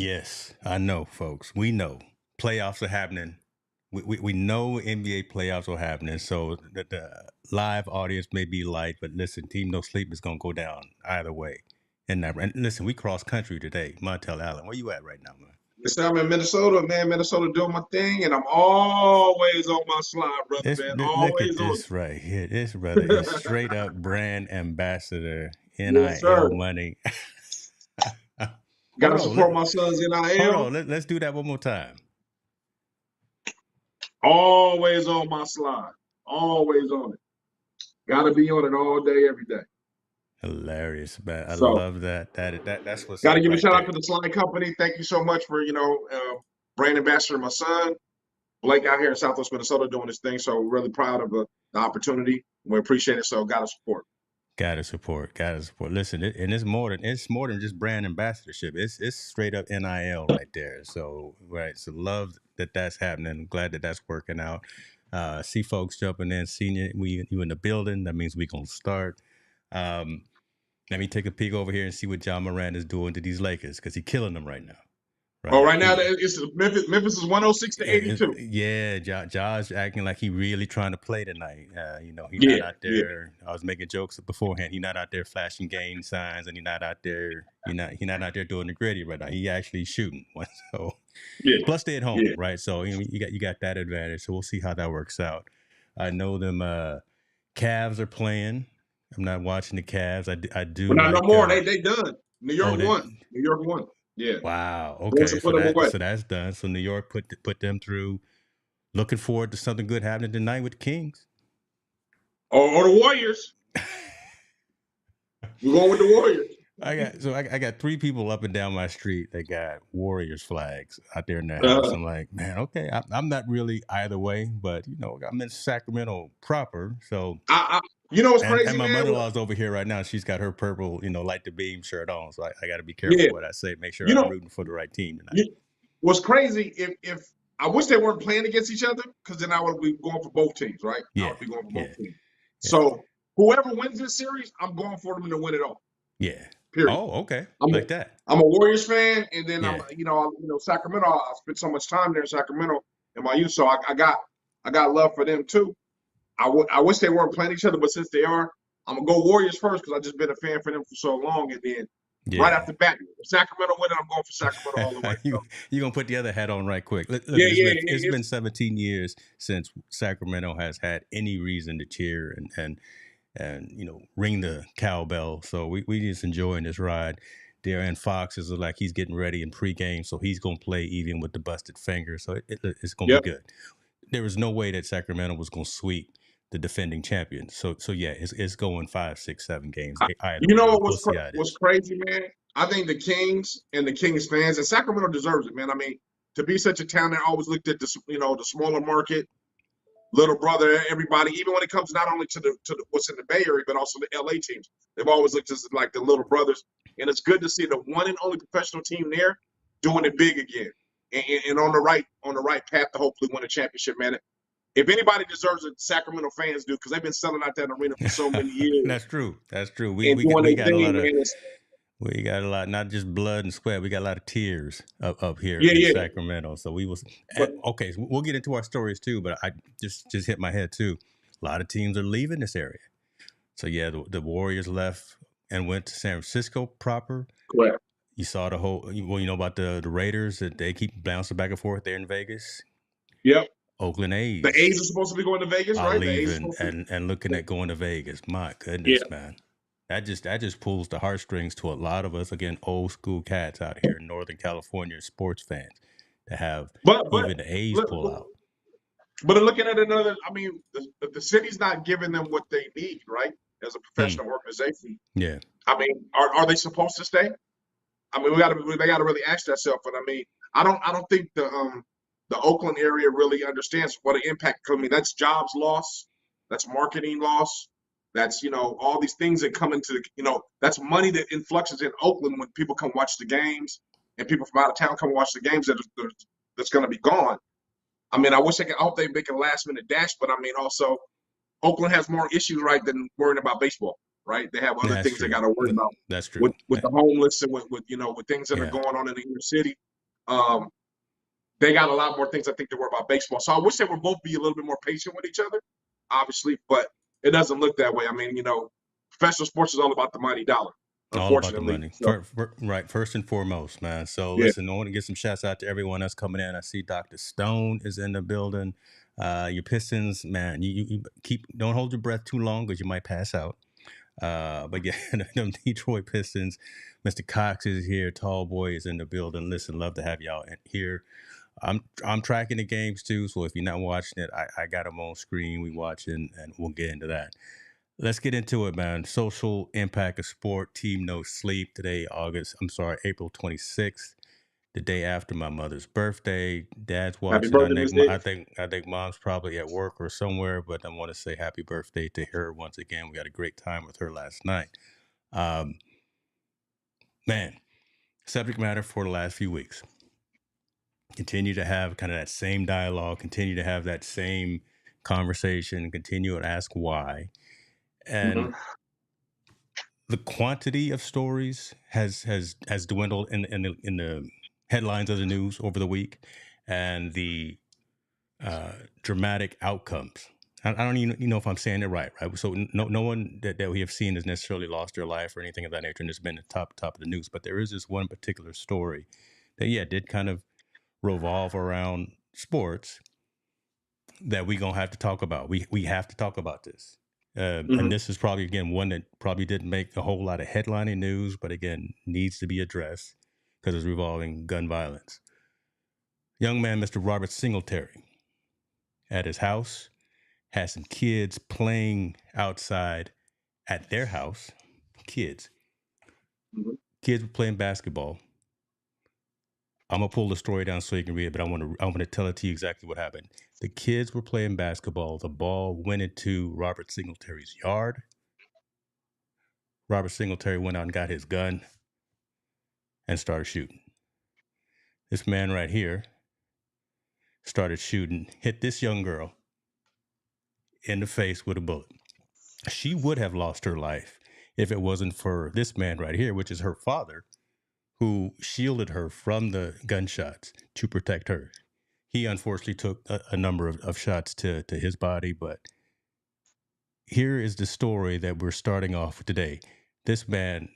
Yes, I know, folks. We know playoffs are happening. We know NBA playoffs are happening. So the live audience may be light, but listen, Team No Sleep is going to go down either way. And listen, we cross country today. Montel Allen, where you at right now, man? Listen, I'm in Minnesota, man. Minnesota doing my thing, and I'm always on my slide, brother, man. Look at Always on. this right here. This brother is straight up brand ambassador, Yes, sir. NIL money. Got to hold on, support my sons hold NIL. on. Let's do that one more time. Always on my slide. Always on it. Got to be on it all day, every day. Hilarious, man. I So, love that. That's what's got to up give a right shout out there. to the Slide Company. Thank you so much for brand ambassador, my son Blake out here in Southwest Minnesota doing this thing. So, we're really proud of the opportunity. We appreciate it. So, got to support. Gotta support. Listen, and it's more than just brand ambassadorship. It's straight up NIL right there. So so love that's happening. Glad that's working out. See folks jumping in, seeing you in the building. That means we gonna start. Let me take a peek over here and see what John Moran is doing to these Lakers because he's killing them right now. Oh, right now it's Memphis is 106-82. Yeah, Josh acting like he really trying to play tonight. He's not out there. I was making jokes beforehand. He's not out there flashing game signs, and he's not out there. He's not out there doing the gritty right now. He actually shooting. So plus stay at home, right? So you got that advantage. So we'll see how that works out. I know them. Cavs are playing. I'm not watching the Cavs. I do. But not no more. They done. New York won. New York won. Yeah. Wow. Okay. So that's done. So New York put them through. Looking forward to something good happening tonight with the Kings. Or the Warriors. We're going with the Warriors. I got 3 people up and down my street that got Warriors flags out there in their house. I'm like, man, okay. I'm not really either way, but I'm in Sacramento proper, so. You know what's crazy, and my man? mother-in-law's over here right now. She's got her purple, light the beam shirt on. So I got to be careful what I say. Make sure I'm rooting for the right team tonight. What's crazy, if I wish they weren't playing against each other, because then I would be going for both teams, right? Yeah. I would be going for both teams. Yeah. So whoever wins this series, I'm going for them to win it all. Yeah. Period. Oh, okay. Like that. I'm a Warriors fan, and then I'm, Sacramento. I spent so much time there in Sacramento in my youth, so I got love for them too. I wish they weren't playing each other, but since they are, I'm gonna go Warriors first because I've just been a fan for them for so long, and then right after bat, Sacramento winning, I'm going for Sacramento all the way. You're gonna put the other hat on right quick. It's been 17 years since Sacramento has had any reason to cheer and ring the cowbell. So we just enjoying this ride. De'Aaron Fox is like he's getting ready in pregame, so he's gonna play even with the busted finger. So it's gonna be good. There was no way that Sacramento was gonna sweep the defending champions. So yeah, it's going 5, 6, 7 games. You know what was crazy, man? I think the Kings and the Kings fans and Sacramento deserves it, man. I mean, to be such a town that always looked at the smaller market, little brother, everybody, even when it comes not only to the what's in the Bay Area, but also the LA teams. They've always looked as like the little brothers. And it's good to see the one and only professional team there doing it big again. And on the right path to hopefully win a championship, man. If anybody deserves it, Sacramento fans do, because they've been selling out that arena for so many years. That's true. We got a lot, not just blood and sweat. We got a lot of tears up here in Sacramento. So okay. So we'll get into our stories too, but I just hit my head too. A lot of teams are leaving this area. So yeah, the Warriors left and went to San Francisco proper. Correct. You saw the whole. Well, you know about the Raiders that they keep bouncing back and forth there in Vegas. Yep. Oakland A's. The A's are supposed to be going to Vegas, right? Leaving and looking at going to Vegas. My goodness, man. That just pulls the heartstrings to a lot of us, again, old school cats out here in Northern California, sports fans, to have even the A's pull out. But looking at another, I mean, the city's not giving them what they need, right? As a professional organization. Yeah. I mean, are they supposed to stay? I mean, they got to really ask themselves. But I mean, I don't think the Oakland area really understands what an impact could mean. That's jobs loss, that's marketing loss, that's all these things that come into that's money that influxes in Oakland when people come watch the games and people from out of town come watch the games that's going to be gone. I mean, I hope they make a last minute dash, but I mean, also Oakland has more issues, right, than worrying about baseball, right? They have other things they got to worry about. That's true. With the homeless and with things that are going on in the inner city. They got a lot more things I think to worry about baseball. So I wish they would both be a little bit more patient with each other, obviously, but it doesn't look that way. I mean, professional sports is all about the mighty dollar, All about the unfortunately. money. So Right, first and foremost, man. So yeah, listen, I want to give some shouts out to everyone that's coming in. I see Dr. Stone is in the building. Your Pistons, man, you don't hold your breath too long because you might pass out. But yeah, them Detroit Pistons, Mr. Cox is here. Tall Boy is in the building. Listen, love to have y'all here. I'm tracking the games too, so if you're not watching it, I got them on screen. We watching, and we'll get into that. Let's get into it, man. Social impact of sport. Team No Sleep today, April 26th, the day after my mother's birthday. Dad's happy watching. birthday, Miss Davis. I think mom's probably at work or somewhere, but I want to say happy birthday to her once again. We had a great time with her last night. Man, subject matter for the last few weeks. Continue to have kind of that same dialogue, continue to have that same conversation, continue to ask why. And the quantity of stories has dwindled in the headlines of the news over the week, and the dramatic outcomes. I don't even know if I'm saying it right. So no one that we have seen has necessarily lost their life or anything of that nature, and it's been the top of the news. But there is this one particular story that did kind of revolve around sports that we're gonna have to talk about. We have to talk about this. And this is probably, again, one that probably didn't make a whole lot of headlining news, but again, needs to be addressed because it's revolving gun violence. Young man, Mr. Robert Singletary, at his house, had some kids playing outside at their house. Kids were playing basketball. I'm gonna pull the story down so you can read it, but I want to tell it to you exactly what happened. The kids were playing basketball. The ball went into Robert Singletary's yard. Robert Singletary went out and got his gun and started shooting. This man right here started shooting, hit this young girl in the face with a bullet. She would have lost her life if it wasn't for this man right here, which is her father, who shielded her from the gunshots to protect her. He unfortunately took a number of shots to his body, but here is the story that we're starting off with today. This man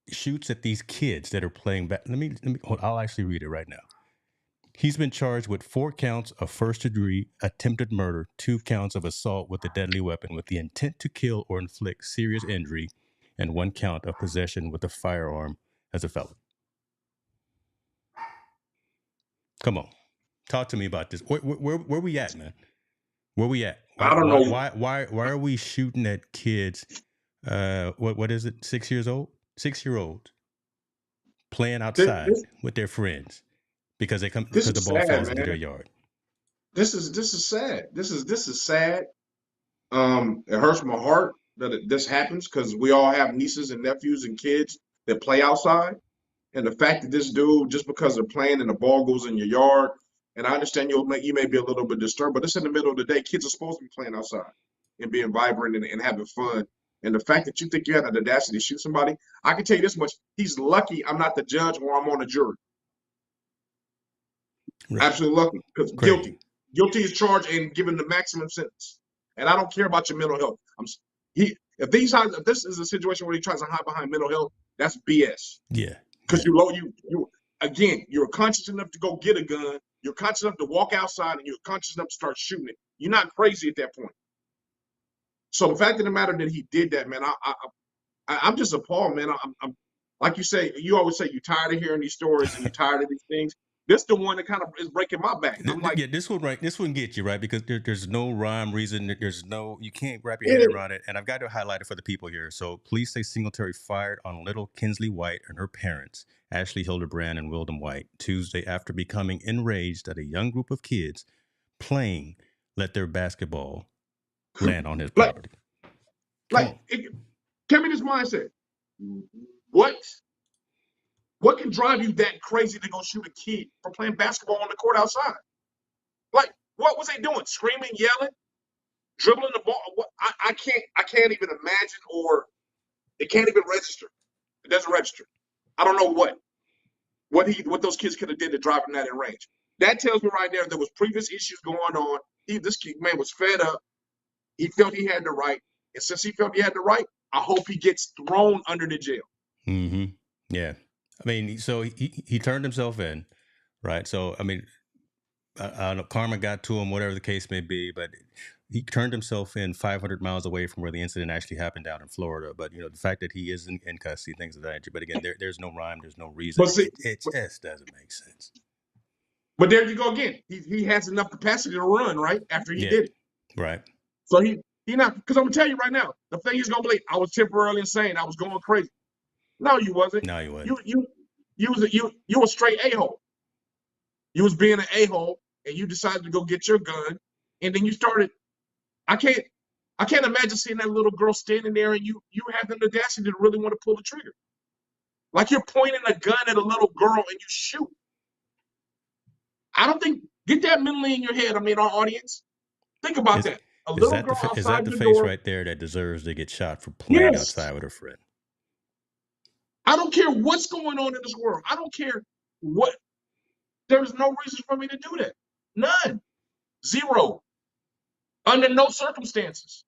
shoots at these kids that are playing back. I'll actually read it right now. He's been charged with 4 counts of first-degree attempted murder, 2 counts of assault with a deadly weapon with the intent to kill or inflict serious injury, and 1 count of possession with a firearm as a felon. Come on, talk to me about this. Where we at, man? Where we at? I don't know. Why are we shooting at kids? What is it? 6 years old? 6-year-olds playing outside with their friends because the ball falls into their yard. This is sad. This is sad. It hurts my heart that this happens because we all have nieces and nephews and kids that play outside. And the fact that this dude, just because they're playing and the ball goes in your yard, and I understand you may be a little bit disturbed, but it's in the middle of the day. Kids are supposed to be playing outside and being vibrant and having fun. And the fact that you think you had the audacity to shoot somebody, I can tell you this much: he's lucky I'm not the judge or I'm on the jury. Right. Absolutely lucky because guilty is charged and given the maximum sentence. And I don't care about your mental health. If this is a situation where he tries to hide behind mental health, that's BS. Yeah. Because you're conscious enough to go get a gun. You're conscious enough to walk outside, and you're conscious enough to start shooting it. You're not crazy at that point. So the fact of the matter that he did that, man, I'm just appalled, man. I'm like you say, you always say you're tired of hearing these stories and you're tired of these things. This is the one that kind of is breaking my back. I'm like, yeah, this one gets you right because there's no rhyme, reason. You can't wrap your head around it. And I've got to highlight it for the people here. So police say Singletary fired on little Kinsley White and her parents, Ashley Hildebrand and Wildon White, Tuesday after becoming enraged that a young group of kids playing let their basketball land on his property. Tell me this mindset. What can drive you that crazy to go shoot a kid for playing basketball on the court outside? Like, what was they doing? Screaming, yelling, dribbling the ball? What? I can't even imagine, or it can't even register. It doesn't register. I don't know what. what those kids could have did to drive him that in range. That tells me right there was previous issues going on. This man was fed up. He felt he had the right, and since he felt he had the right, I hope he gets thrown under the jail. Mm-hmm. Yeah, I mean, so he turned himself in, right? So I mean, I don't know, karma got to him, whatever the case may be, but he turned himself in 500 miles away from where the incident actually happened down in Florida. But, the fact that he is in custody, things of that nature. But again, there's no rhyme, there's no reason. It just doesn't make sense. But there you go again. He has enough capacity to run, right, after he did it. Right. So he not, because I'm going to tell you right now, the thing he's going to believe, I was temporarily insane. I was going crazy. No, you wasn't. No, you wasn't. You was a straight a-hole. You was being an a-hole, and you decided to go get your gun, and then you started. I can't imagine seeing that little girl standing there, and you have the audacity to really want to pull the trigger, like you're pointing a gun at a little girl and you shoot. I don't think, get that mentally in your head. I mean, our audience, think about that. A little girl outside is that the face door, right there that deserves to get shot for playing outside with her friend? I don't care what's going on in this world. I don't care what. There's no reason for me to do that. None. Zero. Under no circumstances.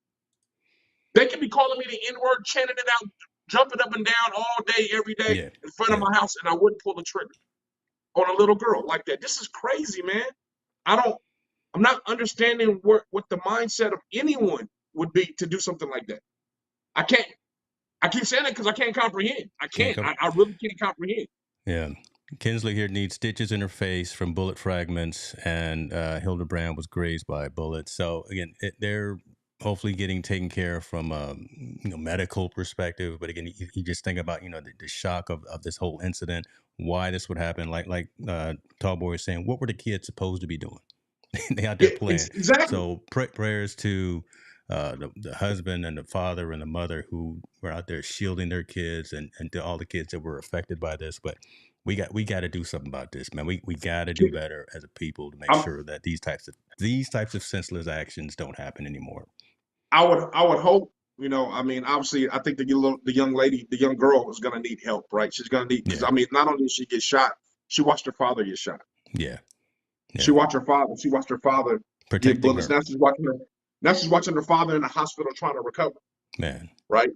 They can be calling me the N-word, chanting it out, jumping up and down all day, every day in front of my house, and I wouldn't pull the trigger on a little girl like that. This is crazy, man. I'm not understanding what the mindset of anyone would be to do something like that. I keep saying it because I can't comprehend. I really can't comprehend. Yeah. Kinsley here needs stitches in her face from bullet fragments, and Hildebrand was grazed by bullets. So again, they're hopefully getting taken care of from a medical perspective. But again, you just think about the shock of this whole incident, why this would happen. Like Tallboy was saying, what were the kids supposed to be doing? They out there playing. Exactly. So prayers to the husband and the father and the mother who were out there shielding their kids, and to all the kids that were affected by this. But we got to do something about this, man. We got to do better as a people to make sure that these types of senseless actions don't happen anymore. I would hope, I mean, obviously, I think the young girl is going to need help, right? She's going to need, because I mean, not only did she get shot, she watched her father get shot. Yeah. She watched her father get bullets. Her. Now she's watching her father in the hospital trying to recover. Man. Right?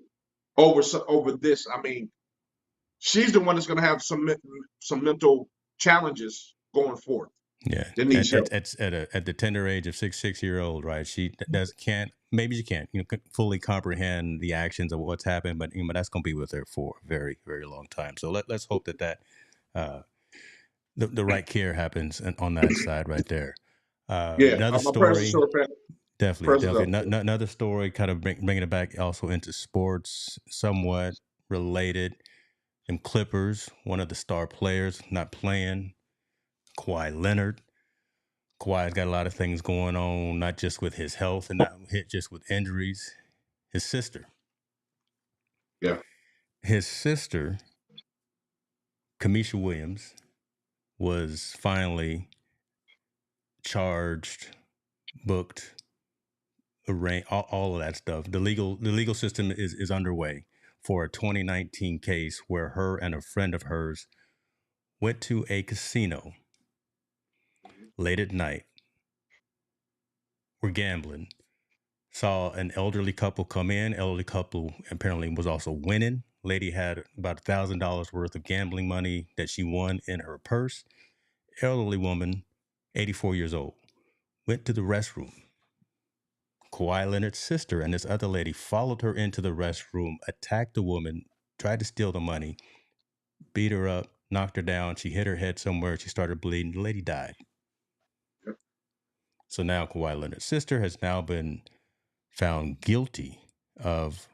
Over this, I mean, she's the one that's going to have some mental challenges going forward. Yeah, at the tender age of 6-year-old, right? She can't fully comprehend the actions of what's happened, but that's going to be with her for a very, very long time. So let's hope that the right care happens on that side right there. Another story. Definitely. Another story, kind of bringing it back also into sports, somewhat related. Them Clippers, one of the star players not playing, Kawhi Leonard. Kawhi's got a lot of things going on, not just with his health and not just with injuries. His sister. Yeah. His sister, Kamisha Williams, was finally charged, booked, all of that stuff. The legal system is underway for a 2019 case where her and a friend of hers went to a casino late at night, were gambling, saw an elderly couple come in. Elderly couple apparently was also winning. Lady had about $1,000 worth of gambling money that she won in her purse. Elderly woman, 84 years old, went to the restroom. Kawhi Leonard's sister and this other lady followed her into the restroom, attacked the woman, tried to steal the money, beat her up, knocked her down. She hit her head somewhere. She started bleeding. The lady died. So now Kawhi Leonard's sister has now been found guilty of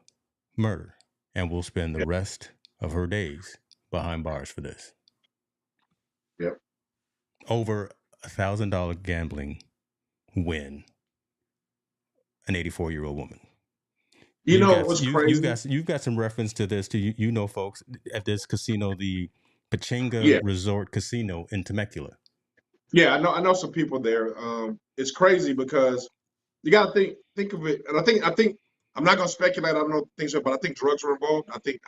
murder and will spend the rest of her days behind bars for this. Yep. Over $1,000 gambling win. An 84-year-old woman. What's crazy? You've got some reference to this to folks at this casino, the Pachinga Resort Casino in Temecula. Yeah, I know some people there. It's crazy because you got to think of it, and I think I'm not going to speculate. I don't know things, but I think drugs were involved. I think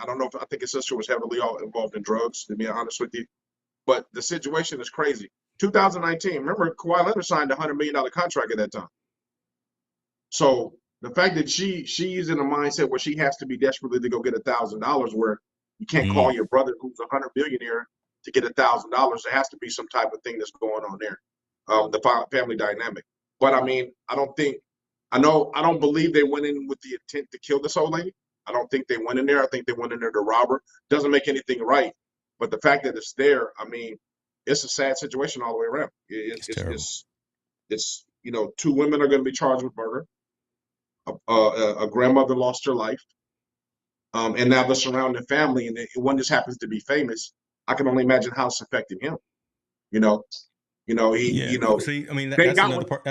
his sister was heavily involved in drugs. To be honest with you, But the situation is crazy. 2019, remember Kawhi Leonard signed a $100 million contract at that time. So the fact that she's in a mindset where she has to be desperately to go get $1,000, where you can't call your brother who's $100 millionaire to get $1,000. There has to be some type of thing that's going on there, the family dynamic. But I mean, I don't believe they went in with the intent to kill this old lady. I don't think they went in there. I think they went in there to rob her. Doesn't make anything right. But the fact that it's there, I mean, it's a sad situation all the way around. It's two women are going to be charged with murder. A grandmother lost her life. And now the surrounding family, and when this happens to be famous, I can only imagine how it's affecting him. See, I mean, that's another part.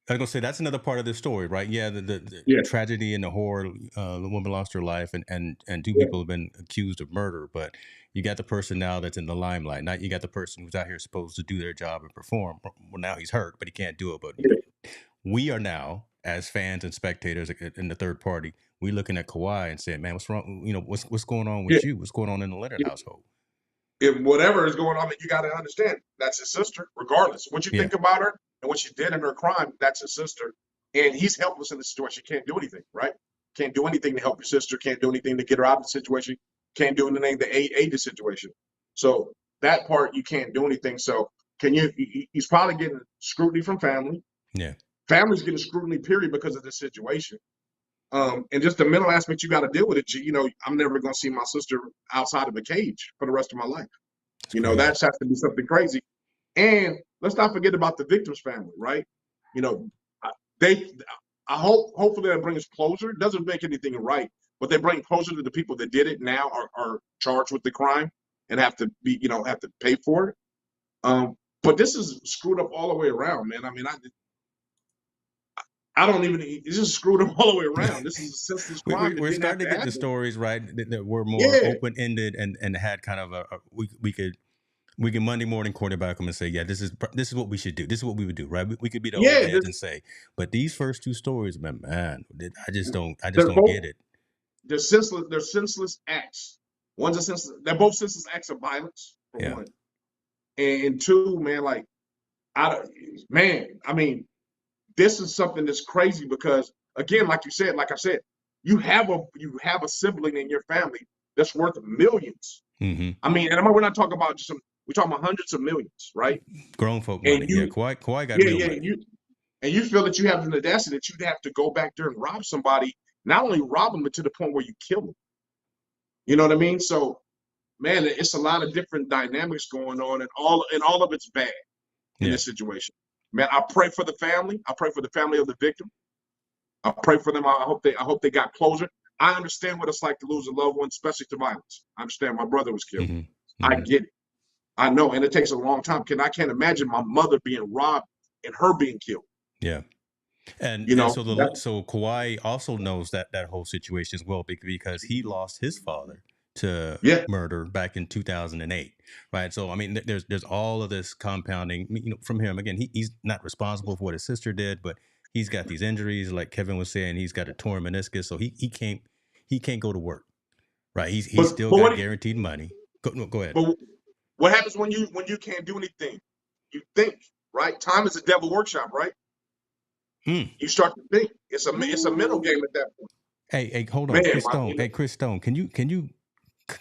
I was gonna say that's another part of the story, right? Yeah, the tragedy and the horror. The woman lost her life, and two people have been accused of murder. But you got the person now that's in the limelight. Not you got the person who's out here supposed to do their job and perform. Well, now he's hurt, but he can't do it. But we are now, as fans and spectators in the third party, we looking at Kawhi and saying, "Man, what's wrong? What's going on with you? What's going on in the Leonard household?" If whatever is going on, you got to understand that's his sister. Regardless, what you think about her and what she did in her crime, that's his sister, and he's helpless in the situation. Can't do anything, right? Can't do anything to help your sister. Can't do anything to get her out of the situation. Can't do anything to aid the situation. So that part you can't do anything. So he's probably getting scrutiny from family. Yeah, family's getting scrutiny, period, because of this situation. And just the mental aspect, you got to deal with it. I'm never going to see my sister outside of a cage for the rest of my life. That has to be something crazy. And let's not forget about the victim's family, right? Hopefully that brings closure. It doesn't make anything right, but they bring closure to the people that did it now are charged with the crime and have to pay for it. But this is screwed up all the way around, man. I mean, it's just screwed up all the way around. This is a senseless crime. We're starting to get the stories, right, that were more open-ended and had kind of we could Monday morning quarterback them and say, yeah, this is what we should do. This is what we would do, right? We could be the old heads and say, but these first two stories, man, I just don't get it. They're senseless acts. One's a senseless. They're both senseless acts of violence. For one, and two, man, I mean. This is something that's crazy because, again, like I said, you have a sibling in your family that's worth millions. Mm-hmm. I mean, and we're not talking about we're talking about hundreds of millions, right? Grown folk money. Kawhi got real money. And you feel that you have an audacity that you'd have to go back there and rob somebody, not only rob them, but to the point where you kill them. You know what I mean? So, man, it's a lot of different dynamics going on, and all of it's bad in this situation. Man, I pray for the family. I pray for the family of the victim. I pray for them. I hope they got closure. I understand what it's like to lose a loved one, especially to violence. I understand my brother was killed. Mm-hmm. Mm-hmm. I get it. I know, and it takes a long time. I can't imagine my mother being robbed and her being killed. Yeah. And so Kawhi also knows that whole situation as well because he lost his father to murder back in 2008, right? So I mean, there's all of this compounding, from him. Again, he's not responsible for what his sister did, but he's got these injuries, like Kevin was saying. He's got a torn meniscus, so he can't go to work, right? He's still got guaranteed money. Go ahead. But what happens when you can't do anything? You think, right? Time is a devil workshop, right? You start to think. It's a mental game at that point. Hey, hold on, Chris Stone. Hey, Chris Stone, can you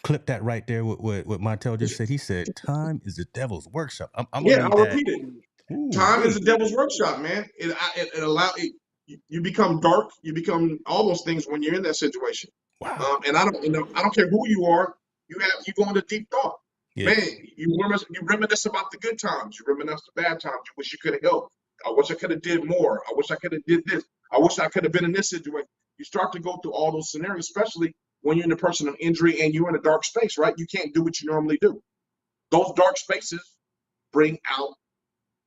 clip that right there? What Montel just said. He said, "Time is the devil's workshop." I'll repeat it. Time is the devil's workshop, man. It allows you become dark. You become all those things when you're in that situation. Wow. And I don't care who you are. You go into deep thought. Yeah. Man, you reminisce about the good times. You reminisce the bad times. You wish you could have helped. I wish I could have did more. I wish I could have did this. I wish I could have been in this situation. You start to go through all those scenarios, especially when you're in a person of injury and you're in a dark space, right? You can't do what you normally do. Those dark spaces bring out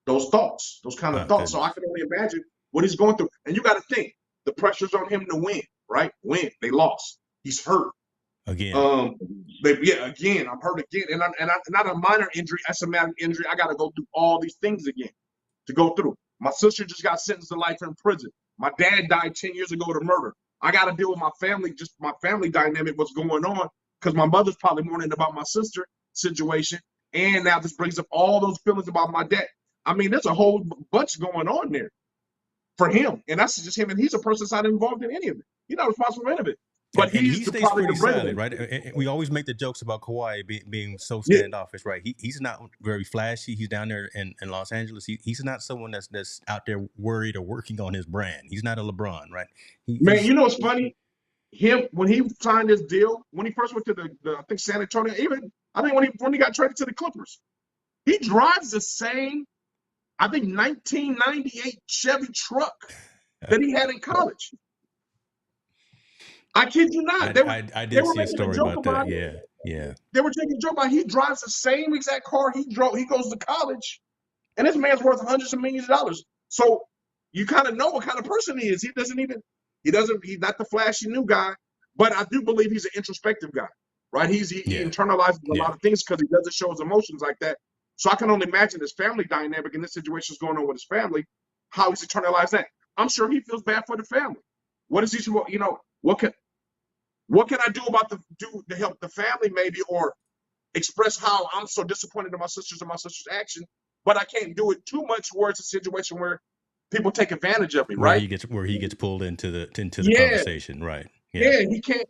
those thoughts, those kind of thoughts. So I can only imagine what he's going through. And you got to think, the pressure's on him to win, right? Win. They lost. He's hurt. Again. Again, I'm hurt again. And not a minor injury. That's a major injury. I got to go through all these things again to go through. My sister just got sentenced to life in prison. My dad died 10 years ago to murder. I got to deal with my family, just my family dynamic, what's going on, because my mother's probably mourning about my sister situation. and now this brings up all those feelings about my dad. I mean, there's a whole bunch going on there for him, and that's just him. And he's a person that's not involved in any of it. He's not responsible for any of it. But And he's he the stays probably pretty the silent, breadwinner. right? And we always make the jokes about Kawhi being so Yeah, standoffish, right? He's not very flashy. He's down there in Los Angeles. He's not someone that's out there worried or working on his brand. He's not a LeBron, right? man. He's You know what's funny? Him when he signed this deal, when he first went to the I think San Antonio, even I think when he got traded to the Clippers, he drives the same I think 1998 Chevy truck that he had in college. I kid you not. I They did were see a making a story joke about that. about it. Yeah. They were taking a joke about it. He drives the same exact car he drove. He goes to college, and this man's worth hundreds of millions of dollars. So you kind of know what kind of person he is. He's not the flashy new guy, but I do believe he's an introspective guy, right? He internalizes a lot of things because he doesn't show his emotions like that. So I can only imagine his family dynamic and this situation is going on with his family, how he's internalized that. I'm sure he feels bad for the family. What is he, what can I do to help the family maybe, or express how I'm so disappointed in my sisters and my sister's action, but I can't do it too much where it's a situation where people take advantage of me, right? Where he gets pulled into the Yeah, conversation, right? yeah, he can't.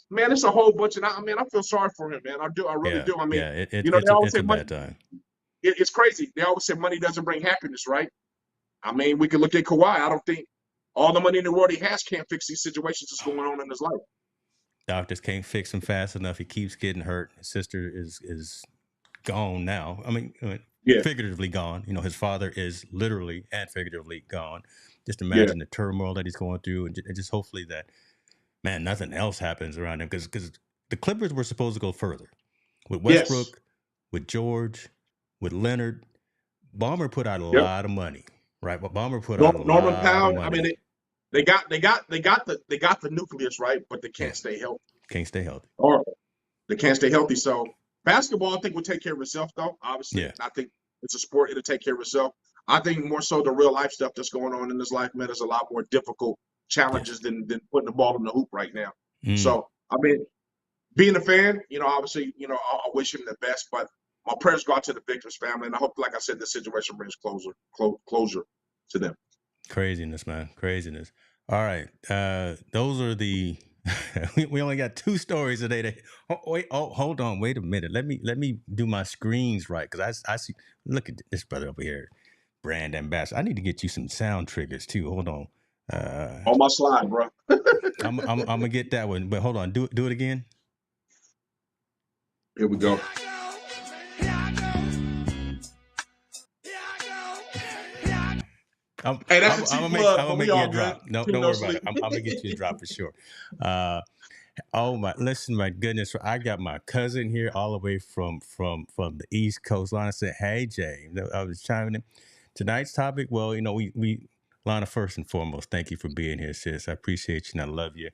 Man, it's a whole bunch, and I feel sorry for him, man. I really do. I mean, they always it's say a money. bad time. It's crazy. They always say money doesn't bring happiness, right? I mean, we can look at Kawhi. I don't think all the money in the world he has can't fix these situations that's going on in his life. Doctors can't fix him fast enough. He keeps getting hurt. His sister is gone now. I mean, figuratively gone. His father is literally and figuratively gone. Just imagine the turmoil that he's going through, and just hopefully that, man, nothing else happens around him, because the Clippers were supposed to go further with Westbrook, with George, with Leonard. Ballmer put out a lot of money, right? But Ballmer put out a Norman lot Powell, of money. I mean, they got the nucleus, right? But they can't stay healthy. Can't stay healthy. Or they can't stay healthy. So basketball, I think, will take care of itself, though. Obviously, I think it's a sport; it'll take care of itself. I think more so the real life stuff that's going on in this life, man, is a lot more difficult challenges than putting the ball in the hoop right now. So, I mean, being a fan, obviously, I wish him the best, but my prayers go out to the Victor's family, and I hope, like I said, the situation brings closure to them. Craziness, man. Craziness. All right. Those are the we only got 2 stories today. Hold on. Wait a minute. Let me do my screens right, because I see. Look at this brother over here, brand ambassador. I need to get you some sound triggers too. Hold on. On my slide, bro. I'm gonna get that one, but hold on. Do it again. Here we go. I'm gonna make you a drop. No, don't worry about it. I'm gonna get you a drop for sure. My goodness, I got my cousin here all the way from the East Coast. Lana said, "Hey, Jay," I was chiming in. Tonight's topic, well, we Lana, first and foremost, thank you for being here, sis. I appreciate you and I love you.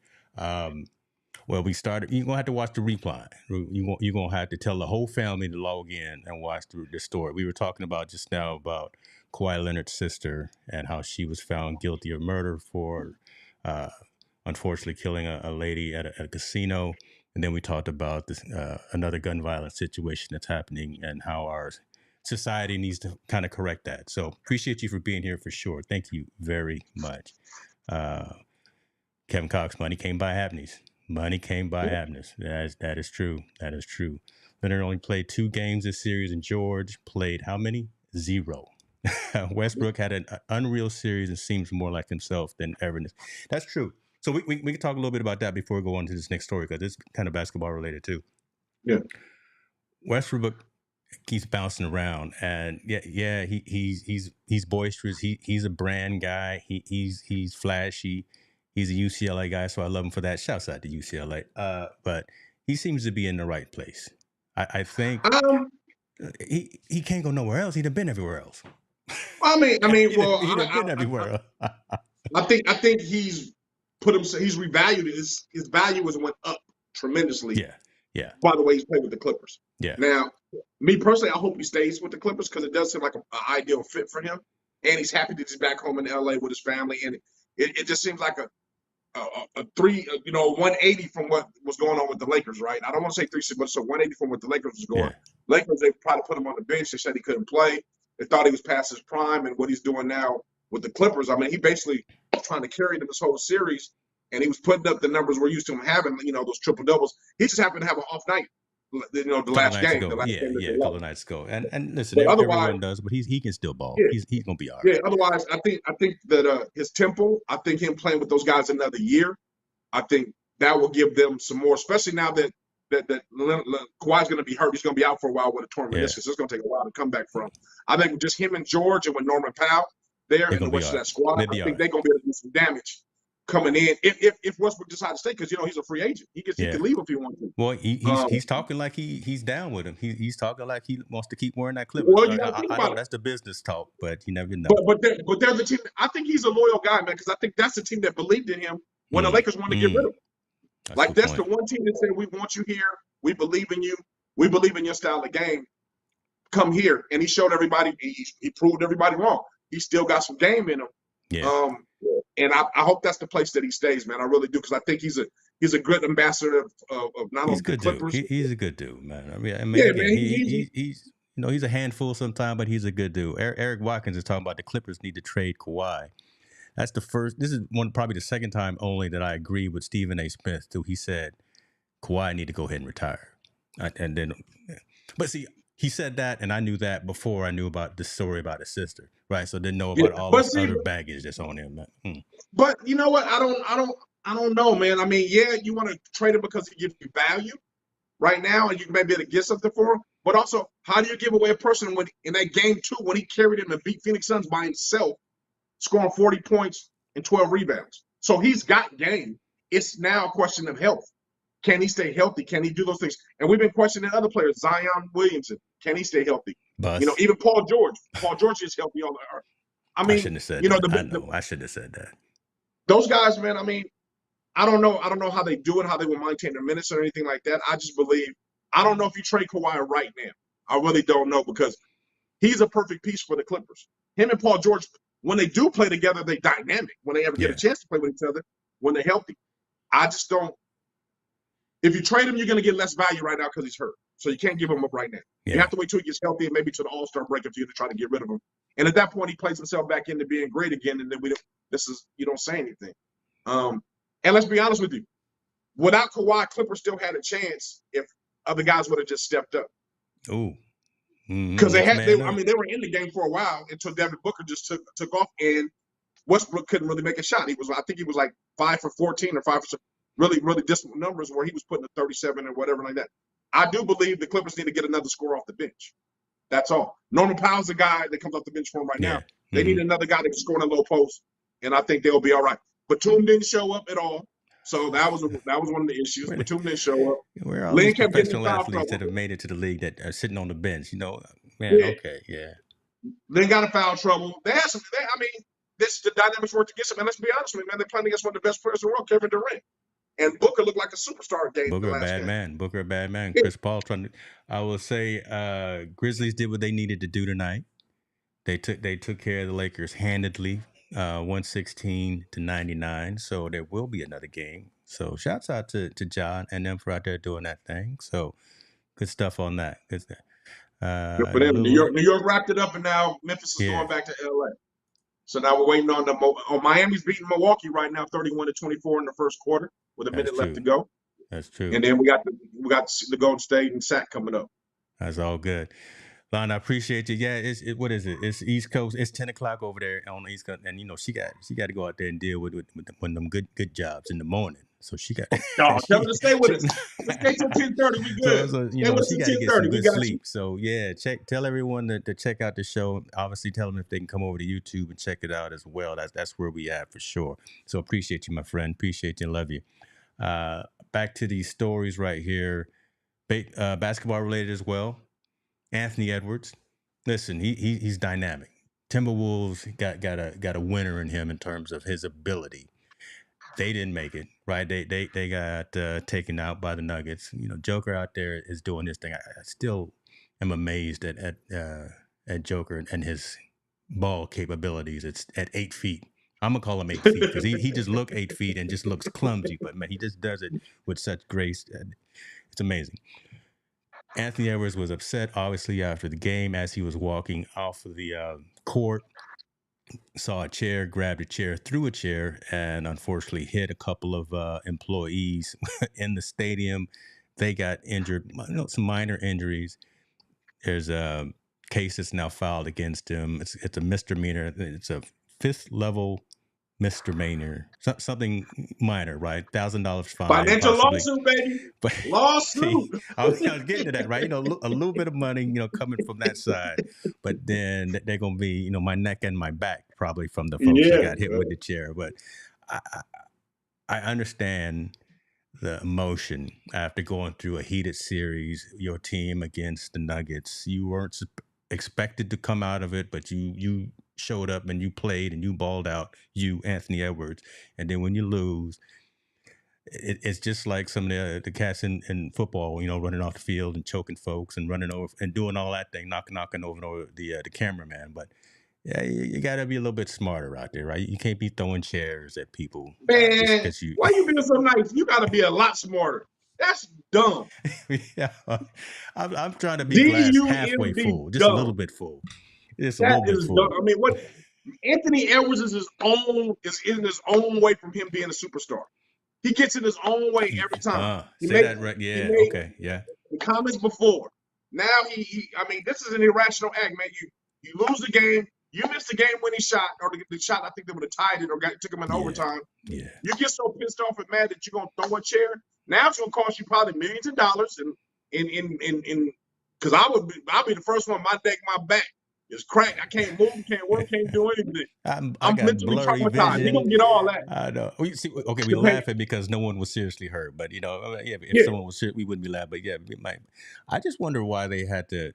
Well, we started. You're gonna have to watch the replay. You're gonna have to tell the whole family to log in and watch the story. We were talking about just now about Kawhi Leonard's sister and how she was found guilty of murder for, unfortunately, killing a lady at a casino. And then we talked about this another gun violence situation that's happening and how our society needs to kind of correct that. So appreciate you for being here for sure. Thank you very much. Kevin Cox, money came by happiness. Money came by happiness. That is true. That is true. Leonard only played 2 games this series, and George played how many? 0. Westbrook had an unreal series and seems more like himself than ever. That's true. So we can talk a little bit about that before we go on to this next story, because it's kind of basketball related too. Yeah. Westbrook keeps bouncing around, and he's boisterous. He's a brand guy. He's flashy. He's a UCLA guy, so I love him for that. Shouts out to UCLA. But he seems to be in the right place. I think he can't go nowhere else. He'd have been everywhere else. I mean, he'd have been everywhere else. I think he's revalued. His value has went up tremendously. Yeah. By the way, he's played with the Clippers. Yeah. Now, me personally, I hope he stays with the Clippers because it does seem like an ideal fit for him, and he's happy that he's back home in LA with his family, and it just seems like a 180 from what was going on with the Lakers, right? I don't want to say 360, but so 180 from what the Lakers was going. Yeah. Lakers, they probably put him on the bench. They said he couldn't play. They thought he was past his prime, and what he's doing now with the Clippers, I mean, he basically was trying to carry them this whole series, and he was putting up the numbers we're used to him having, those triple doubles. He just happened to have an off night, the last game. A couple of nights ago. And listen, but everyone does, but he can still ball. Yeah, he's gonna be all right. Yeah, otherwise, I think that his tempo, I think him playing with those guys another year, I think that will give them some more, especially now that Kawhi's going to be hurt. He's going to be out for a while with a torn meniscus. It's going to take a while to come back from. I think just him and George and with Norman Powell there and the rest of that squad, I think they're going to be able to do some damage coming in if Westbrook decides to stay, because he's a free agent. He can leave if he wants to. Well, he's talking like he's down with him. He's talking like he wants to keep wearing that Clippers. Well, I know that's the business talk, but you never know. But they're the team. I think he's a loyal guy, man, because I think that's the team that believed in him when the Lakers wanted to get rid of him. That's the one team that said, we want you here. We believe in you. We believe in your style of game. Come here. And he showed everybody, he proved everybody wrong. He still got some game in him. Yeah. And I hope that's the place that he stays, man. I really do, because I think he's a good ambassador of not only the Clippers. He's a good dude, man. Man, he's a handful sometimes, but he's a good dude. Eric Watkins is talking about the Clippers need to trade Kawhi. That's the first. This is probably the second time only that I agree with Stephen A. Smith too. He said Kawhi need to go ahead and retire, but see, he said that, and I knew that before I knew about the story about his sister, right? So didn't know about all this other baggage that's on him. But you know what? I don't know, man. I mean, yeah, you want to trade him because he gives you value right now, and you may be able to get something for him. But also, how do you give away a person when in that game 2 when he carried him and beat Phoenix Suns by himself, scoring 40 points and 12 rebounds? So he's got game. It's now a question of health. Can he stay healthy? Can he do those things? And we've been questioning other players, Zion Williamson. Can he stay healthy? Even Paul George. Paul George is healthy on the earth. I mean, I shouldn't have said that. I shouldn't have said that. Those guys, man, I mean, I don't know how they do it, how they will maintain their minutes or anything like that. I just believe, I don't know if you trade Kawhi right now. I really don't know, because he's a perfect piece for the Clippers. Him and Paul George, when they do play together, they're dynamic. When they ever get a chance to play with each other, when they're healthy. I just don't. If you trade him, you're going to get less value right now because he's hurt. So you can't give him up right now. Yeah. You have to wait till he gets healthy and maybe to the All-Star break if you're to try to get rid of him. And at that point, he plays himself back into being great again, and then you don't say anything. And let's be honest with you. Without Kawhi, Clippers still had a chance if other guys would have just stepped up. Ooh. Because they were in the game for a while until Devin Booker just took off, and Westbrook couldn't really make a shot. I think he was like 5 for 14 or 5 for really, really dismal numbers where he was putting a 37 or whatever like that. I do believe the Clippers need to get another scorer off the bench. That's all. Norman Powell's a guy that comes off the bench for him right now. They need another guy that can score in a low post, and I think they'll be all right. Batum didn't show up at all, so that was one of the issues. Batum didn't show up. We're all these professional athletes that have made it to the league that are sitting on the bench. Okay. They got in foul trouble. The dynamics worked against them. And let's be honest with you, man, they're playing against one of the best players in the world, Kevin Durant. And Booker looked like a superstar game. Booker a bad man. Chris Paul trying to. I will say, Grizzlies did what they needed to do tonight. They took care of the Lakers handedly, 116-99. So there will be another game. So shouts out to John and them for out there doing that thing. So good stuff on that. Good for them. New York wrapped it up, and now Memphis is going back to LA. So now we're waiting on Miami's beating Milwaukee right now, 31-24 in the first quarter with a minute left to go. That's true. And then we got the Golden State and Sac coming up. That's all good. Lon, I appreciate you. Yeah, what is it? It's East Coast. It's 10 o'clock over there on the East Coast, and she got to go out there and deal with them good jobs in the morning. So she got. Tell her to stay with us. Let's stay till 10:30. We good. So she got to get some good sleep. So yeah, tell everyone to check out the show. Obviously, tell them if they can come over to YouTube and check it out as well. That's where we at for sure. So appreciate you, my friend. Appreciate you and love you. Back to these stories right here, basketball related as well. Anthony Edwards, listen, he's dynamic. Timberwolves got a winner in him in terms of his ability. They didn't make it, right? They got taken out by the Nuggets. Joker out there is doing this thing. I still am amazed at Joker and his ball capabilities. It's at 8 feet. I'm gonna call him 8 feet because he just look 8 feet and just looks clumsy, but man, he just does it with such grace. It's amazing. Anthony Edwards was upset, obviously, after the game as he was walking off of the court. Saw a chair, grabbed a chair, threw a chair, and unfortunately hit a couple of employees in the stadium. They got injured, some minor injuries. There's a case that's now filed against him. It's a misdemeanor. It's a 5th level misdemeanor, something minor, right? $1,000 fine. Financial possibly. lawsuit, baby. But Lawsuit. see, I was getting to that, right? A little bit of money, coming from that side, but then they're gonna be, my neck and my back probably from the folks that got hit with the chair. But I understand the emotion after going through a heated series, your team against the Nuggets. You weren't expected to come out of it, but you showed up and you played and you balled out, you, Anthony Edwards. And then when you lose, it's just like some of the cats in football, running off the field and choking folks and running over and doing all that thing, knocking over the cameraman. But yeah, you got to be a little bit smarter out there, right? You can't be throwing chairs at people. Man, why you being so nice? You got to be a lot smarter. That's dumb. Yeah, I'm trying to be glass halfway full, just a little bit full. Just a little bit full. Dumb. I mean, what Anthony Edwards is in his own way from him being a superstar. He gets in his own way every time. That right? Yeah. Okay. Yeah. The comments before. Now I mean, this is an irrational act, man. You lose the game. You missed the game-winning shot, or the shot. I think they would have tied it or took him in overtime. Yeah. You get so pissed off and mad that you're gonna throw a chair. Now it's gonna cost you probably millions of dollars. And because I'll be the first one. My neck, my back is cracked. I can't move, can't work, can't do anything. I'm mentally traumatized. You're gonna get all that. I know. We're laughing because no one was seriously hurt, but if someone was serious, we wouldn't be laughing. But yeah, we might. I just wonder why they had the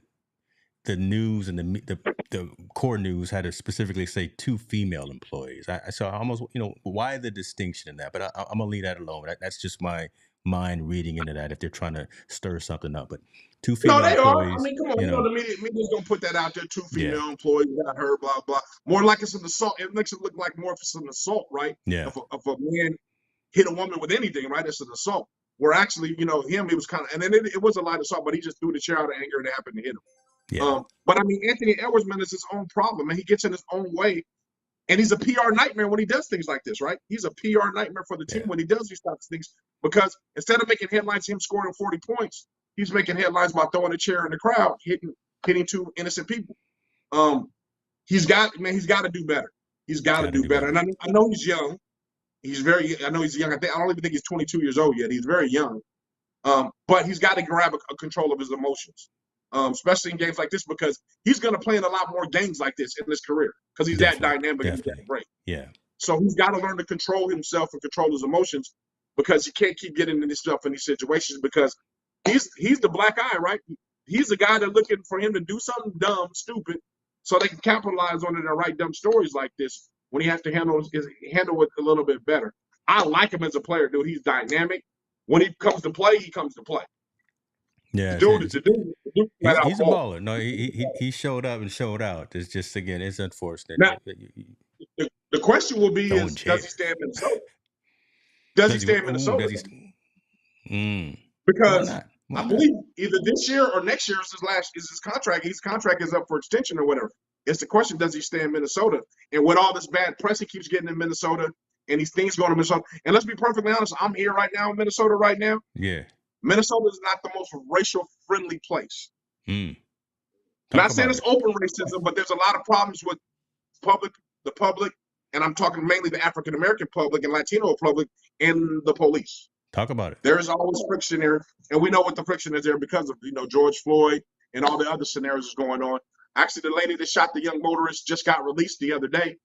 news and the core news had to specifically say 2 female employees. So I almost, why the distinction in that? But I'm gonna leave that alone. That's just my mind reading into that if they're trying to stir something up. But 2 female employees. No, they are. I mean, come on. The media's gonna put that out there. 2 female employees got hurt. Blah blah. More like it's an assault. It makes it look like more of it's an assault, right? Yeah. If a man hit a woman with anything, right? It's an assault. Where actually, him, it was kind of, and then it was a light assault, but he just threw the chair out of anger and it happened to hit him. Yeah. But I mean, Anthony Edwards, man, is his own problem, and he gets in his own way, and he's a PR nightmare when he does things like this, right? He's a PR nightmare for the team when he does these types of things, because instead of making headlines, him scoring 40 points, he's making headlines by throwing a chair in the crowd, hitting 2 innocent people. He's got to do better. He's got to do better. And I know he's young. I know he's young. I don't even think he's 22 years old yet. He's very young. But he's got to grab a control of his emotions. Especially in games like this, because he's going to play in a lot more games like this in his career, because he's that dynamic and that great. Yeah. So he's got to learn to control himself and control his emotions, because he can't keep getting into stuff in these situations, because he's the black eye, right? He's the guy that's looking for him to do something dumb, stupid, so they can capitalize on it and write dumb stories like this when he has to handle it a little bit better. I like him as a player, dude. He's dynamic. When he comes to play, he comes to play. Yeah, he's a baller. No, he showed up and showed out. It's just, again, it's unfortunate. Now, the question will be does he stay in Minnesota? Does he stay in Minnesota? Because I believe either this year or next year is his contract. His contract is up for extension or whatever. It's the question: does he stay in Minnesota? And with all this bad press he keeps getting in Minnesota, and these things going to Minnesota. And let's be perfectly honest, I'm here right now in Minnesota right now. Yeah. Minnesota is not the most racial-friendly place. Not saying it's open racism, but there's a lot of problems with the public, and I'm talking mainly the African-American public and Latino public, and the police. Talk about it. There's always friction there, and we know what the friction is there because of George Floyd and all the other scenarios going on. Actually, the lady that shot the young motorist just got released the other day.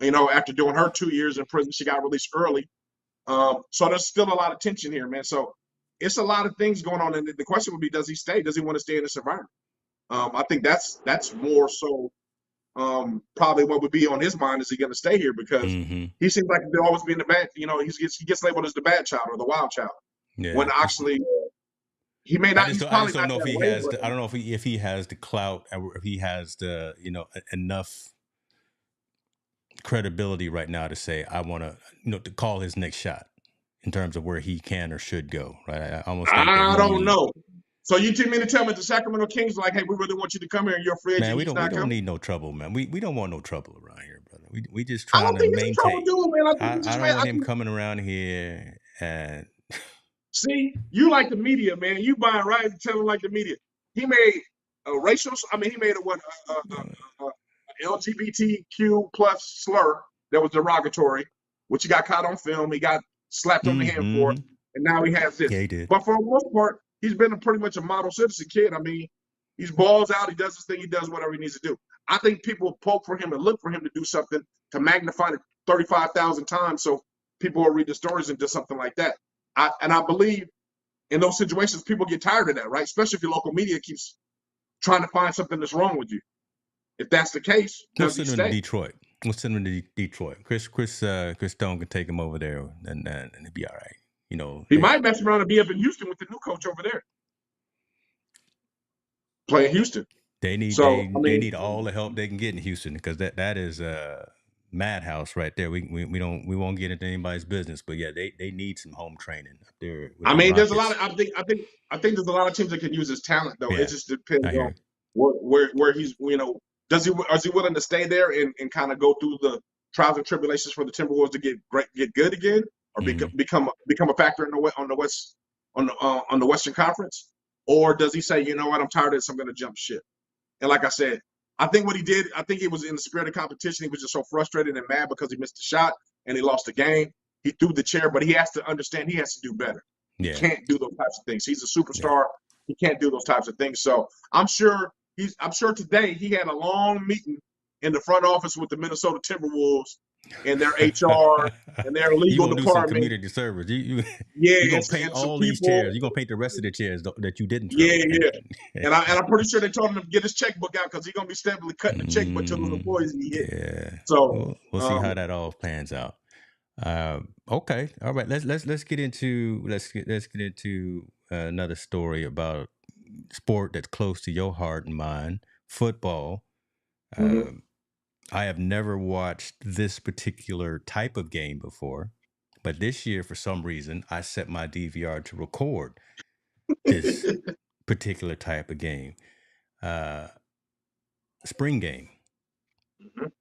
After doing her 2 years in prison, she got released early. So there's still a lot of tension here, man. So it's a lot of things going on, and the question would be: does he stay? Does he want to stay in this environment? I think that's more so probably what would be on his mind. Is he going to stay here? Because he seems like he'll always be in the bad. He gets labeled as the bad child or the wild child. Yeah. When actually he may not. I don't know if he has. I don't know if he has the clout or if he has the enough credibility right now to say I want to, to call his next shot in terms of where he can or should go. Right? I almost think that I don't know. So you mean to tell me the Sacramento Kings like, hey, we really want you to come here and you're a free agent? Man, we don't don't need no trouble, man. We don't want no trouble around here, brother. We just I trying don't to think it's trouble maintain. doing, man. I don't want him coming around here and see, you like the media, man. You buying right and telling like the media. He made a racial. I mean, he made a LGBTQ plus slur that was derogatory, which he got caught on film. He got slapped on the hand for, and now he has this. Yeah, he did. But for the most part, he's been pretty much a model citizen kid. I mean, he's balls out. He does his thing. He does whatever he needs to do. I think people poke for him and look for him to do something to magnify it 35,000 times so people will read the stories and do something like that. I believe in those situations, people get tired of that, right? Especially if your local media keeps trying to find something that's wrong with you. If that's the case, does he stay? Detroit. We'll send him to Detroit. Chris Stone can take him over there, and it'd be all right. He might mess around and be up in Houston with the new coach over there, playing Houston. They need all the help they can get in Houston because that is madhouse right there. We won't get into anybody's business, but yeah, they need some home training up there. I mean, there's a lot of I think there's a lot of teams that can use his talent though. Yeah, it just depends on where he's is he willing to stay there and kind of go through the trials and tribulations for the Timberwolves to get good again or become a factor in on the Western Conference, or does he say, you know what, I'm tired of this, I'm going to jump ship? And like I said, I think what he did, I think it was in the spirit of competition. He was just so frustrated and mad because he missed a shot and he lost the game. He threw the chair, but he has to understand he has to do better. Yeah. He can't do those types of things. He's a superstar. Yeah. He can't do those types of things. So I'm sure today he had a long meeting in the front office with the Minnesota Timberwolves and their HR and their legal department. Do some community service. You're gonna paint all these chairs. You're gonna paint the rest of the chairs that you didn't. Yeah. And I'm pretty sure they told him to get his checkbook out because he's gonna be steadily cutting the checkbook to those employees he hit. Yeah. So we'll see how that all pans out. Okay. All right. Let's get into another story about sport that's close to your heart and mine, football. I have never watched this particular type of game before, but this year, for some reason, I set my DVR to record this particular type of game. Spring game.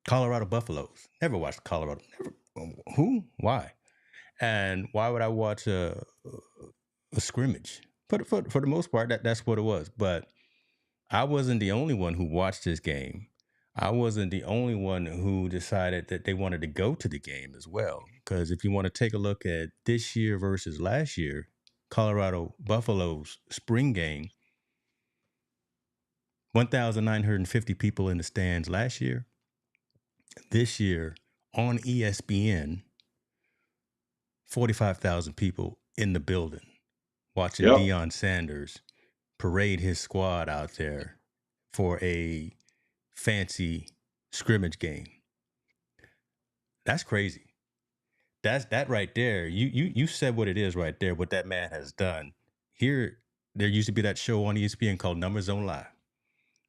Colorado Buffaloes. Never watched Colorado. Who? Why? And why would I watch a scrimmage? For the most part, that's what it was. But I wasn't the only one who watched this game. I wasn't the only one who decided that they wanted to go to the game as well. Because if you want to take a look at this year versus last year, Colorado Buffaloes spring game, 1,950 people in the stands last year. This year on ESPN, 45,000 people in the building watching Deion Sanders parade his squad out there for a fancy scrimmage game. That's crazy. That right there. You said what it is right there, what that man has done. Here, there used to be that show on ESPN called Numbers Don't Lie.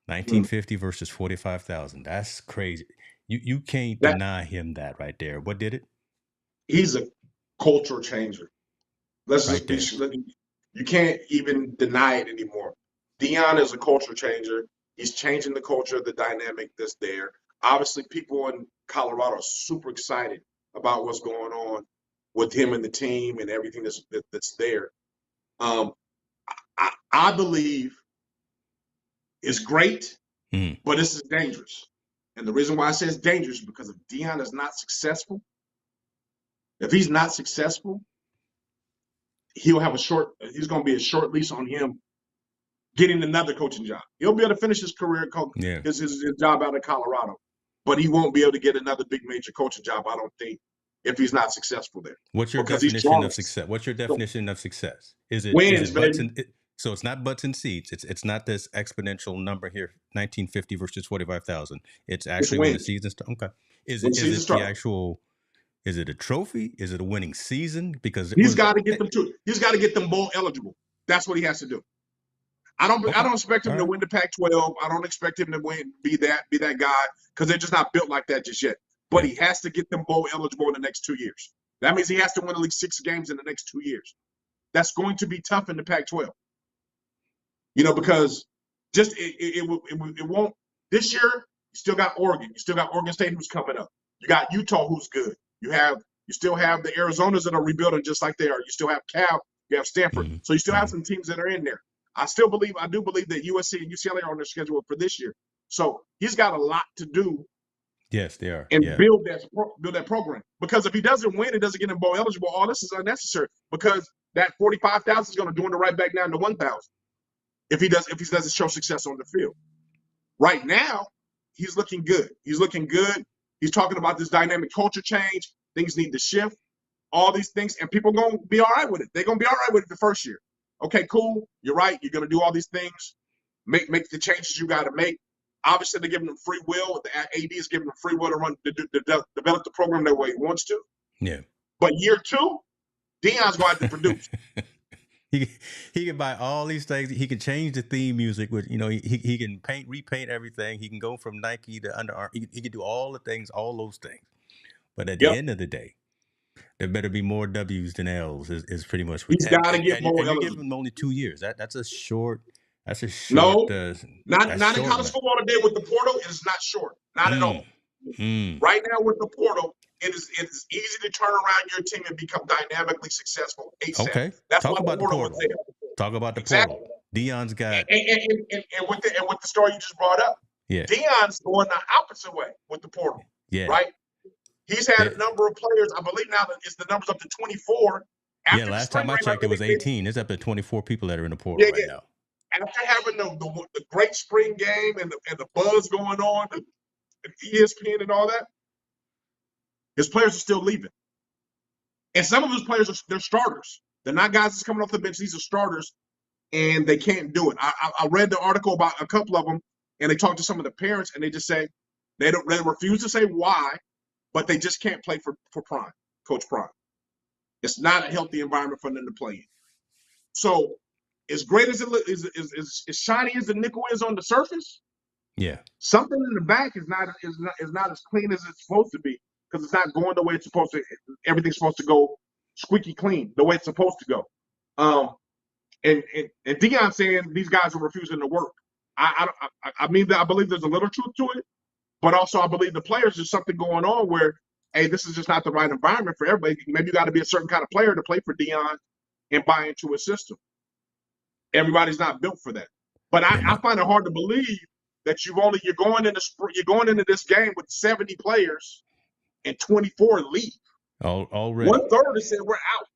1950 versus 45,000. That's crazy. You can't deny him that right there. What did it? He's a culture changer. You can't even deny it anymore. Deion is a culture changer. He's changing the culture, the dynamic that's there. Obviously, people in Colorado are super excited about what's going on with him and the team and everything that's there. I believe it's great, but this is dangerous. And the reason why I say it's dangerous is because if Deion is not successful, if he's not successful, he's going to be a short leash on him getting another coaching job. He'll be able to finish his career, his job out of Colorado, but he won't be able to get another big major coaching job, I don't think, if he's not successful there. What's your definition of success? What's your definition of success? Is it wins, so it's not butts and seats. It's not this exponential number here, 1950 versus 45,000. It's actually when the season starts. Okay. Is it the actual? Is it a trophy? Is it a winning season? Because he's got to get them to. He's got to get them bowl eligible. That's what he has to do. I don't expect him to win the Pac-12. I don't expect him to be that guy because they're just not built like that just yet. but he has to get them bowl eligible in the next 2 years. That means he has to win at least 6 games in the next 2 years. That's going to be tough in the Pac-12. Because just it won't. This year, you still got Oregon. You still got Oregon State who's coming up. You got Utah who's good. You still have the Arizonas that are rebuilding just like they are. You still have Cal. You have Stanford. Mm-hmm. So you still have some teams that are in there. I do believe that USC and UCLA are on their schedule for this year. So he's got a lot to do. Yes, they are. And build that program. Because if he doesn't win, it doesn't get him bowl eligible. All this is unnecessary because that 45,000 is going to dwindle right back down to 1,000 if he doesn't show success on the field. Right now, he's looking good. He's talking about this dynamic culture change. Things need to shift. All these things, and people are going to be all right with it. They're going to be all right with it the first year. Okay, cool. You're right. You're going to do all these things. Make the changes you got to make. Obviously, they're giving them free will. The AD is giving them free will to develop the program the way he wants to. Yeah. But year 2, Deion's going to have to produce. He can buy all these things. He can change the theme music. With he can repaint everything. He can go from Nike to Under Armour. He can do all those things. But at the end of the day, there better be more W's than L's. Is pretty much what he's got to get more. And you give him only 2 years. That's a short. That's a short. No, not in college football today with the portal. It is not short. Not at all. Right now with the portal, it is easy to turn around your team and become dynamically successful ASAP. Okay, that's talk why about the portal. Talk about the portal. Deion's got and with the story you just brought up. Yeah, Deion's going the opposite way with the portal. Yeah, right. He's had a number of players. I believe now that the numbers up to 24. Last time I checked, it was 18. It's up to 24 people that are in the portal right now. After having the great spring game and the buzz going on, and ESPN and all that, his players are still leaving. And some of his players they're starters. They're not guys that's coming off the bench. These are starters, and they can't do it. I read the article about a couple of them, and they talked to some of the parents, and they just say they refuse to say why, but they just can't play for Prime, Coach Prime. It's not a healthy environment for them to play in. So, as great as as shiny as the nickel is on the surface, something in the back is not as clean as it's supposed to be because it's not going the way it's supposed to. Everything's supposed to go squeaky clean the way it's supposed to go. And Deion saying these guys are refusing to work. I believe there's a little truth to it, but also I believe the players there's something going on where, hey, this is just not the right environment for everybody. Maybe you got to be a certain kind of player to play for Deion and buy into a system. Everybody's not built for that. But I find it hard to believe that you're going into this game with 70 players and 24 leave. Already. 1/3 has said we're out.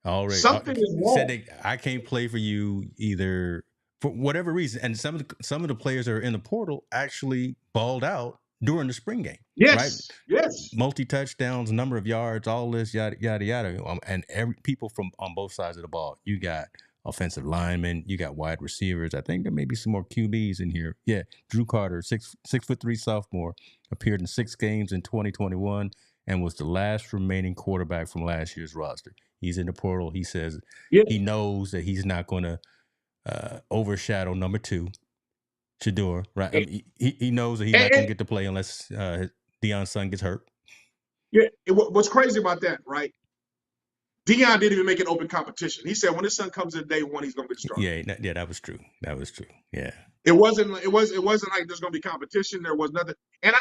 Already. Something is wrong. Said I can't play for you either for whatever reason. And some of the players that are in the portal actually balled out during the spring game. Yes. Right? Yes. Multi-touchdowns, number of yards, all this, yada, yada, yada. And people from on both sides of the ball. You got offensive linemen, you got wide receivers. I think there may be some more QBs in here. Yeah, Drew Carter, 6'3" sophomore, appeared in 6 games in 2021 and was the last remaining quarterback from last year's roster. He's in the portal. He says he knows that he's not going to overshadow number 2, Shedeur. Right? I mean, he knows that he's not going to get to play unless Deion's son gets hurt. Yeah, what's crazy about that, right? Deion didn't even make an open competition. He said when his son comes in day 1, he's going to be the starter. Yeah, that was true. That was true. Yeah. It wasn't like there's going to be competition. There was nothing. And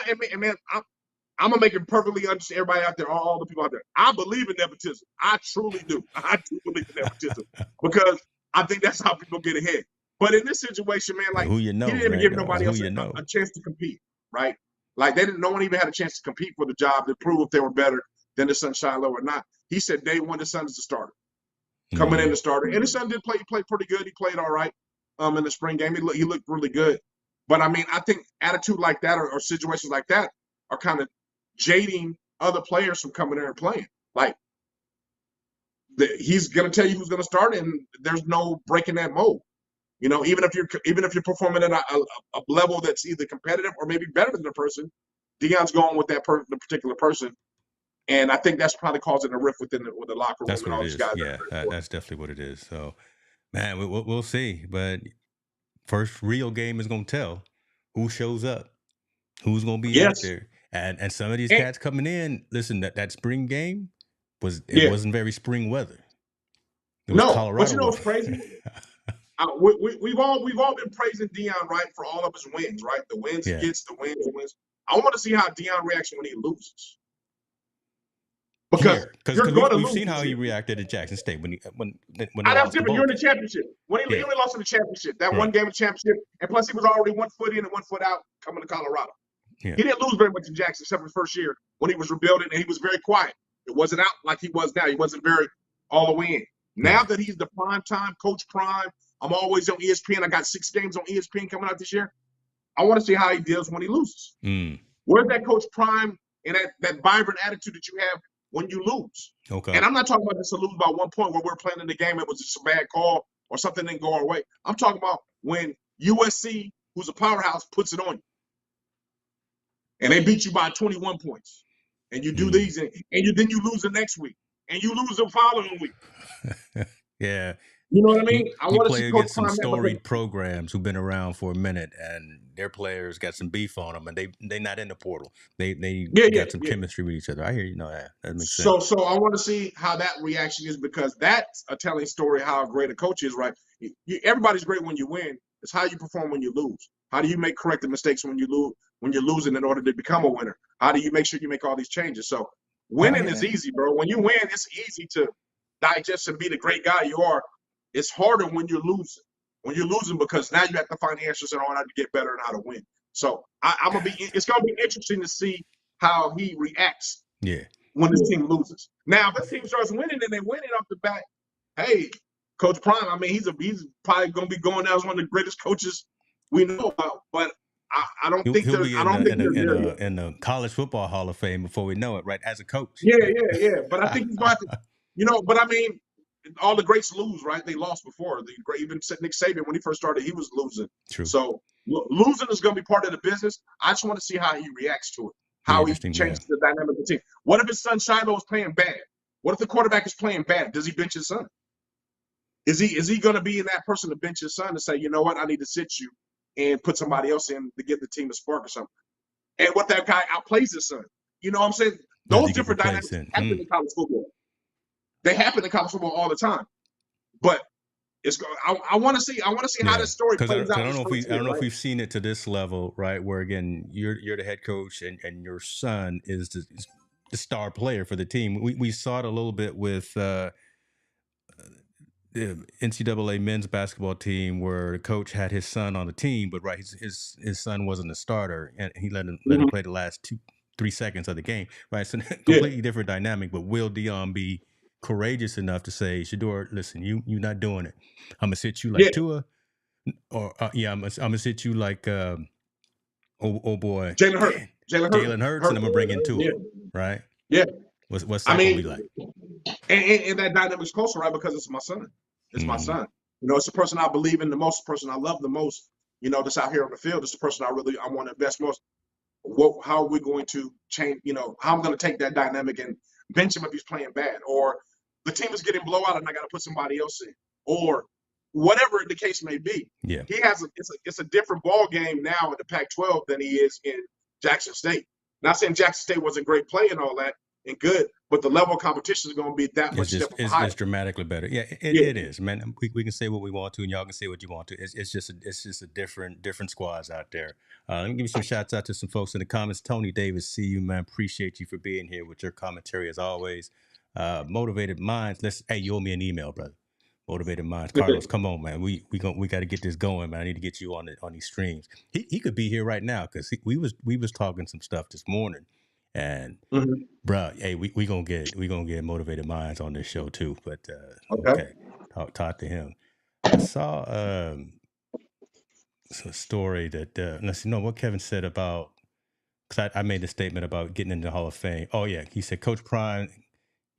I'm gonna make it perfectly understand everybody out there, all the people out there. I believe in nepotism. I truly do. I do believe in nepotism because I think that's how people get ahead. But in this situation, man, like he didn't even give nobody else a chance to compete, right? Like no one even had a chance to compete for the job to prove if they were better than the son Shiloh or not. He said day 1, the son is the starter, coming in the starter, and the son did play. He played pretty good. He played all right in the spring game. He looked really good. But I mean, I think attitude like that or situations like that are kind of jading other players from coming there and playing. Like he's going to tell you who's going to start, and there's no breaking that mold. Even if you're performing at a level that's either competitive or maybe better than the person, Deion's going with the particular person, and I think that's probably causing a rift with the locker room. That's what it is. Yeah, that's definitely what it is. So, man, we'll see. But first real game is going to tell who shows up, who's going to be out there. And some of these And, cats coming in, listen, that spring game yeah, wasn't very spring weather. It was no, but Colorado you know what's weather. crazy? We've all been praising Deion, right, for all of his wins, right? The wins he Yeah. gets, the wins. I want to see how Deion reacts when he loses, because you're going to we've lose seen how this he year. reacted at Jackson State when they That's lost the different. bowl You're in the game. championship. He Yeah. only lost in the championship. That one Right. game of championship, and plus he was already 1 foot in and 1 foot out coming to Colorado. Yeah. He didn't lose very much in Jackson except for the first year when he was rebuilding, and he was very quiet. It wasn't out like he was now. He wasn't very all the way in. Now Right. that he's the prime time, Coach Prime, I'm always on ESPN. I got 6 games on ESPN coming out this year. I want to see how he deals when he loses. Where's that Coach Prime and that vibrant attitude that you have when you lose? Okay. And I'm not talking about just a lose by 1 point where we're playing in the game, it was just a bad call or something didn't go our way. I'm talking about when USC, who's a powerhouse, puts it on you. And they beat you by 21 points. And you do these, and then you lose the next week. And you lose the following week. Yeah. You know what I mean? I You want to play see Coach against some Prime storied programs who've been around for a minute, and their players got some beef on them, and they not in the portal. They got some chemistry with each other. I hear you know that makes sense. So I want to see how that reaction is, because that's a telling story how great a coach is, right? Everybody's great when you win. It's how you perform when you lose. How do you make corrective mistakes when you're losing in order to become a winner? How do you make sure you make all these changes? So winning is easy, bro. When you win, it's easy to digest and be the great guy you are. It's harder when you're losing. When you're losing, because now you have to find answers on how to get better and how to win. So it's gonna be interesting to see how he reacts. Yeah. When this team loses. Now, if this team starts winning and they win it off the bat, hey, Coach Prime, I mean, he's probably going to be going down as one of the greatest coaches we know about. But I don't think he'll be I don't think they're there yet. in the College Football Hall of Fame before we know it, right? As a coach. Yeah. But I think he's about to, but I mean, all the greats lose, right? They lost before. Even Nick Saban, when he first started, he was losing. True. So losing is going to be part of the business. I just want to see how he reacts to it. How he changes the dynamic of the team. What if his son Shiloh is playing bad? What if the quarterback is playing bad? Does he bench his son? Is he going to be that person to bench his son to say, you know what, I need to sit you and put somebody else in to get the team a spark or something? And what that guy outplays his son? You know what I'm saying? Those different dynamics happen in college football. They happen in college football all the time. But I want to see how this story plays out. I don't know if we've seen it to this level, right? Where again, you're the head coach and your son is the star player for the team. We saw it a little bit with the NCAA men's basketball team, where the coach had his son on the team, but right, his son wasn't a starter, and he let him play the last 2-3 seconds of the game, right? So completely different dynamic. But will Deion be courageous enough to say, Shador, listen, you're not doing it. I'm gonna sit you like Tua, or I'm gonna sit you like oh boy, Jalen Hurts, and I'm gonna bring in Tua, right? Yeah. What's that gonna be like? And that dynamic's closer, right? Because it's my son. It's my son. It's the person I believe in the most, the person I love the most. That's out here on the field. It's the person I want to invest most. How are we going to change? How I'm going to take that dynamic and bench him if he's playing bad, or the team is getting blowout and I got to put somebody else in, or whatever the case may be. Yeah, he has it's a different ball game now in the Pac-12 than he is in Jackson State. Not saying Jackson State wasn't great play and all that and good, but the level of competition is going to be that much higher. It's dramatically better. Yeah, it is, man. We can say what we want to, and y'all can say what you want to. It's just a different squads out there. Let me give you some shouts out to some folks in the comments. Tony Davis, see you, man. Appreciate you for being here with your commentary as always. Motivated Minds. Hey, you owe me an email, brother. Motivated Minds. Carlos, come on, man. We got to get this going, man. I need to get you on these streams. He could be here right now because we was talking some stuff this morning. And bro, hey, we gonna get Motivated Minds on this show too. But okay. Talk to him. I saw a story that let's know what Kevin said about, because I made a statement about getting into the Hall of Fame. Oh yeah, he said Coach Prime,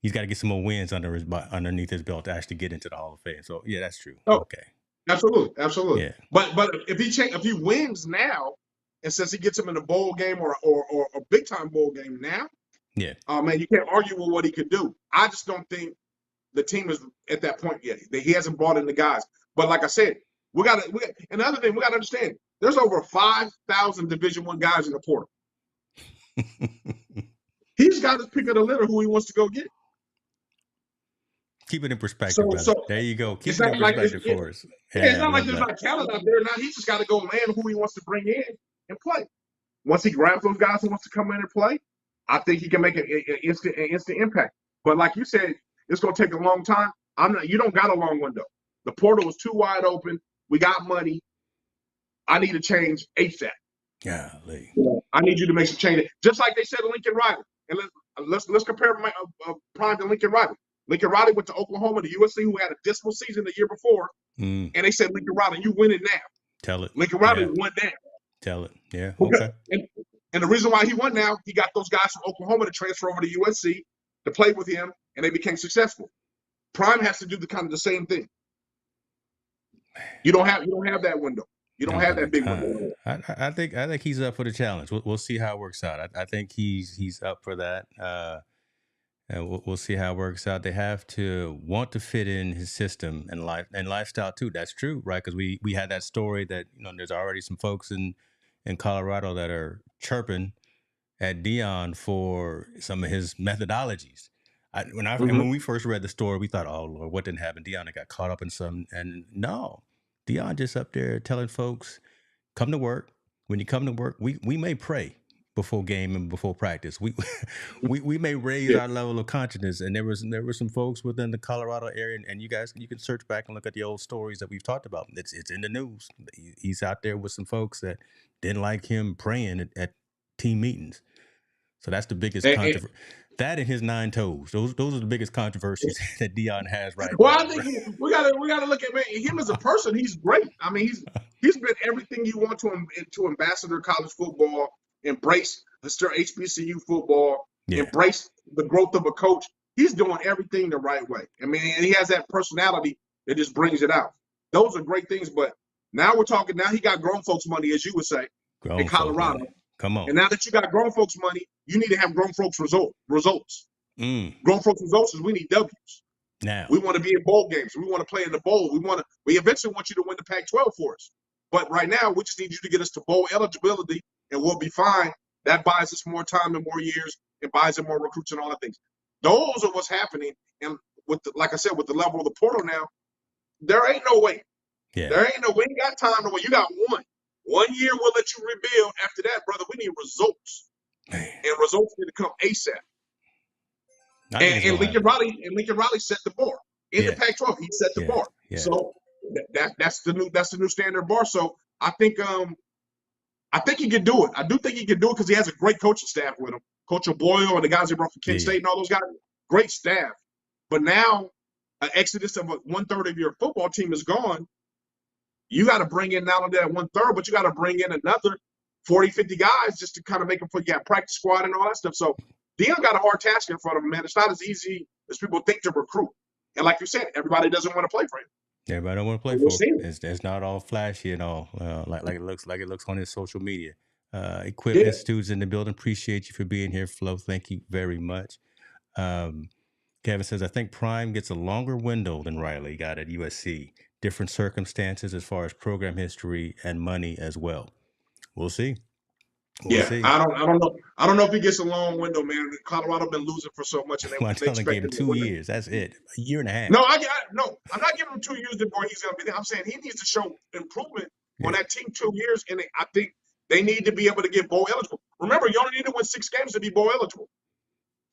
he's got to get some more wins underneath his belt to actually get into the Hall of Fame. So yeah, that's true. Oh, okay, absolutely. Yeah, but if he wins now, and since he gets him in a bowl game or a big time bowl game now, yeah, man, you can't argue with what he could do. I just don't think the team is at that point yet. He hasn't brought in the guys. But like I said, another thing we got to understand: there's over 5,000 Division I guys in the portal. He's got his pick of the litter who he wants to go get. Keep it in perspective, brother. There you go. Keep it in perspective for us. It's not like there's not talent out there. Now he just got to go land who he wants to bring in and play. Once he grabs those guys who wants to come in and play, I think he can make an instant impact. But like you said, it's going to take a long time. You don't got a long window. The portal is too wide open. We got money. I need to change ASAP. Golly. I need you to make some changes. Just like they said to Lincoln Riley. And let's compare Prime to Lincoln Riley. Lincoln Riley went to Oklahoma to USC, who had a dismal season the year before. And they said, Lincoln Riley, you winning now. Tell it. Lincoln Riley won now. Tell it. Yeah. Okay. And the reason why he won now, he got those guys from Oklahoma to transfer over to USC to play with him, and they became successful. Prime has to do the same thing. You don't have that window. You don't have that big window. I think he's up for the challenge. We'll see how it works out. I think he's up for that. And we'll see how it works out. They have to want to fit in his system and lifestyle too. That's true, right? Because we had that story that there's already some folks in Colorado that are chirping at Deion for some of his methodologies. When we first read the story, we thought, oh Lord, what didn't happen? Deion got caught up in some, and no, Deion just up there telling folks, come to work. When you come to work, we may pray before game and before practice. We may raise our level of consciousness. And there were some folks within the Colorado area, and you can search back and look at the old stories that we've talked about. It's in the news. He's out there with some folks that didn't like him praying at team meetings. So that's the biggest controversy. That and his 9 toes. Those are the biggest controversies that Deion has right now. Well, I think we gotta look at him as a person. He's great. I mean, he's been everything you want to ambassador college football, embrace HBCU football, embrace the growth of a coach. He's doing everything the right way. I mean, and he has that personality that just brings it out. Those are great things. But now we're talking. Now he got grown folks money, as you would say, in Colorado. Come on. And now that you got grown folks money, you need to have grown folks results. Grown folks results is we need W's. Now we want to be in bowl games. We want to play in the bowl. We eventually want you to win the Pac-12 for us. But right now, we just need you to get us to bowl eligibility, and we'll be fine. That buys us more time and more years, and buys us more recruits and all that things. Those are what's happening. And like I said, with the level of the portal now, there ain't no way. Yeah. There ain't no way. You got time to wait. You got one year. We'll let you rebuild. After that, brother, we need results. Man. And results need to come ASAP. And Lincoln Riley set the bar in the Pac-12. He set the bar. Yeah. So that's the new standard bar. So I think he can do it. I do think he can do it because he has a great coaching staff with him. Coach O'Boyle and the guys he brought from Kent State and all those guys, great staff. But now an exodus of 1/3 of your football team is gone. You got to bring in not only that 1/3, but you got to bring in another 40, 50 guys just to kind of make them put practice squad and all that stuff. So Deion got a hard task in front of him, man. It's not as easy as people think to recruit. And like you said, everybody doesn't want to play for him. Everybody don't want to play for him. It's not all flashy and all like it looks on his social media. Equip Institute's in the building. Appreciate you for being here, Flo. Thank you very much. Kevin says, I think Prime gets a longer window than Riley got at USC. Different circumstances as far as program history and money as well. We'll see. We'll see. I don't know. I don't know if he gets a long window, man. Colorado been losing for so much, and they gave him 2 years. That's it. A year and a half. No, I'm not giving him 2 years before he's going to be there. I'm saying he needs to show improvement on that team 2 years, and I think they need to be able to get bowl eligible. Remember, you only need to win 6 games to be bowl eligible.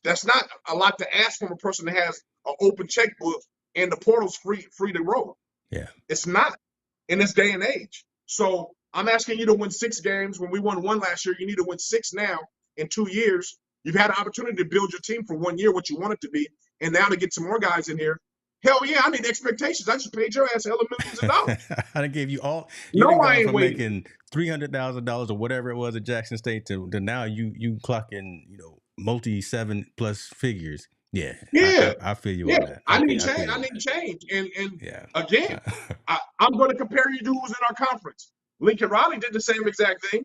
That's not a lot to ask from a person that has an open checkbook and the portal's free to roll. Yeah, it's not in this day and age. So I'm asking you to win 6 games. When we won 1 last year, you need to win 6 now in 2 years. You've had an opportunity to build your team for 1 year, what you want it to be, and now to get some more guys in here. Hell yeah, I need expectations. I just paid your ass hella millions of dollars. I gave you all. I ain't making $300,000 or whatever it was at Jackson State to now you clocking multi 7+ figures. Yeah. I feel you on that. I need change. And again, I'm going to compare you to who's in our conference. Lincoln Riley did the same exact thing.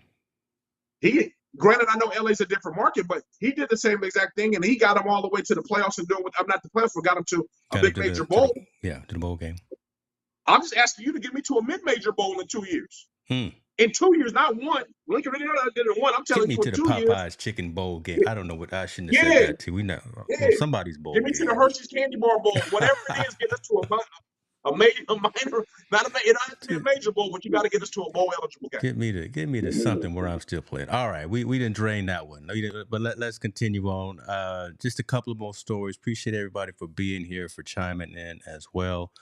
Granted, I know LA's a different market, but he did the same exact thing, and he got them all the way to the playoffs and I'm not the playoffs, but got him to a big major bowl. To the bowl game. I'm just asking you to get me to a mid-major bowl in 2 years. In 2 years, not one. Lincoln really did it in one. I'm telling Get me you, to in the 2 years. Popeyes chicken bowl game. I don't know what I shouldn't have said Yeah, that too. We know yeah. somebody's Give bowl me to the game. Hershey's Candy Bar Bowl. Whatever it is, get us to a major, a minor, not a major. It don't have to be a major bowl, but you got to get us to a bowl eligible game. Get me to something where I'm still playing. All right, we didn't drain that one. But let's continue on. Just a couple of more stories. Appreciate everybody for being here, for chiming in as well.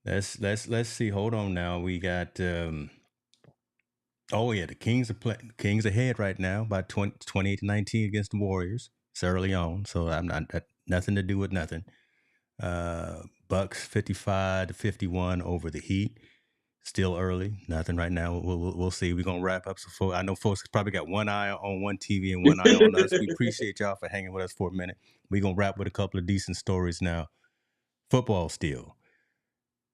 Let's see. Hold on now. We got oh yeah, the Kings are playing. Kings ahead right now by 28-19 against the Warriors. It's early on, so I'm not nothing to do with nothing. Bucks 55-51 over the Heat. Still early, nothing right now. We'll see. We're gonna wrap up. So I know folks probably got one eye on one TV and one eye on us. We appreciate y'all for hanging with us for a minute. We're gonna wrap with a couple of decent stories now. Football still.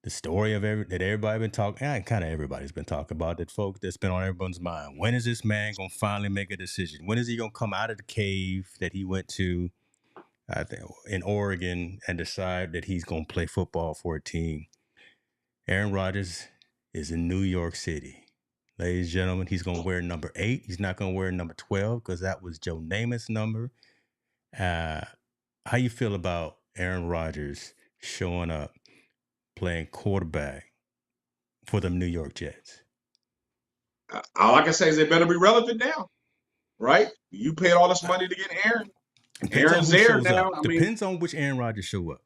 The story of that everybody been talking, and kind of everybody's been talking about that, folks. That's been on everyone's mind. When is this man gonna finally make a decision? When is he gonna come out of the cave that he went to, I think, in Oregon, and decide that he's gonna play football for a team? Aaron Rodgers is in New York City. Ladies and gentlemen, he's going to wear number 8. He's not going to wear number 12 because that was Joe Namath's number. How you feel about Aaron Rodgers showing up, playing quarterback for the New York Jets? All I can say is they better be relevant now, right? You paid all this money to get Aaron. Aaron's there now. Depends on which Aaron Rodgers show up.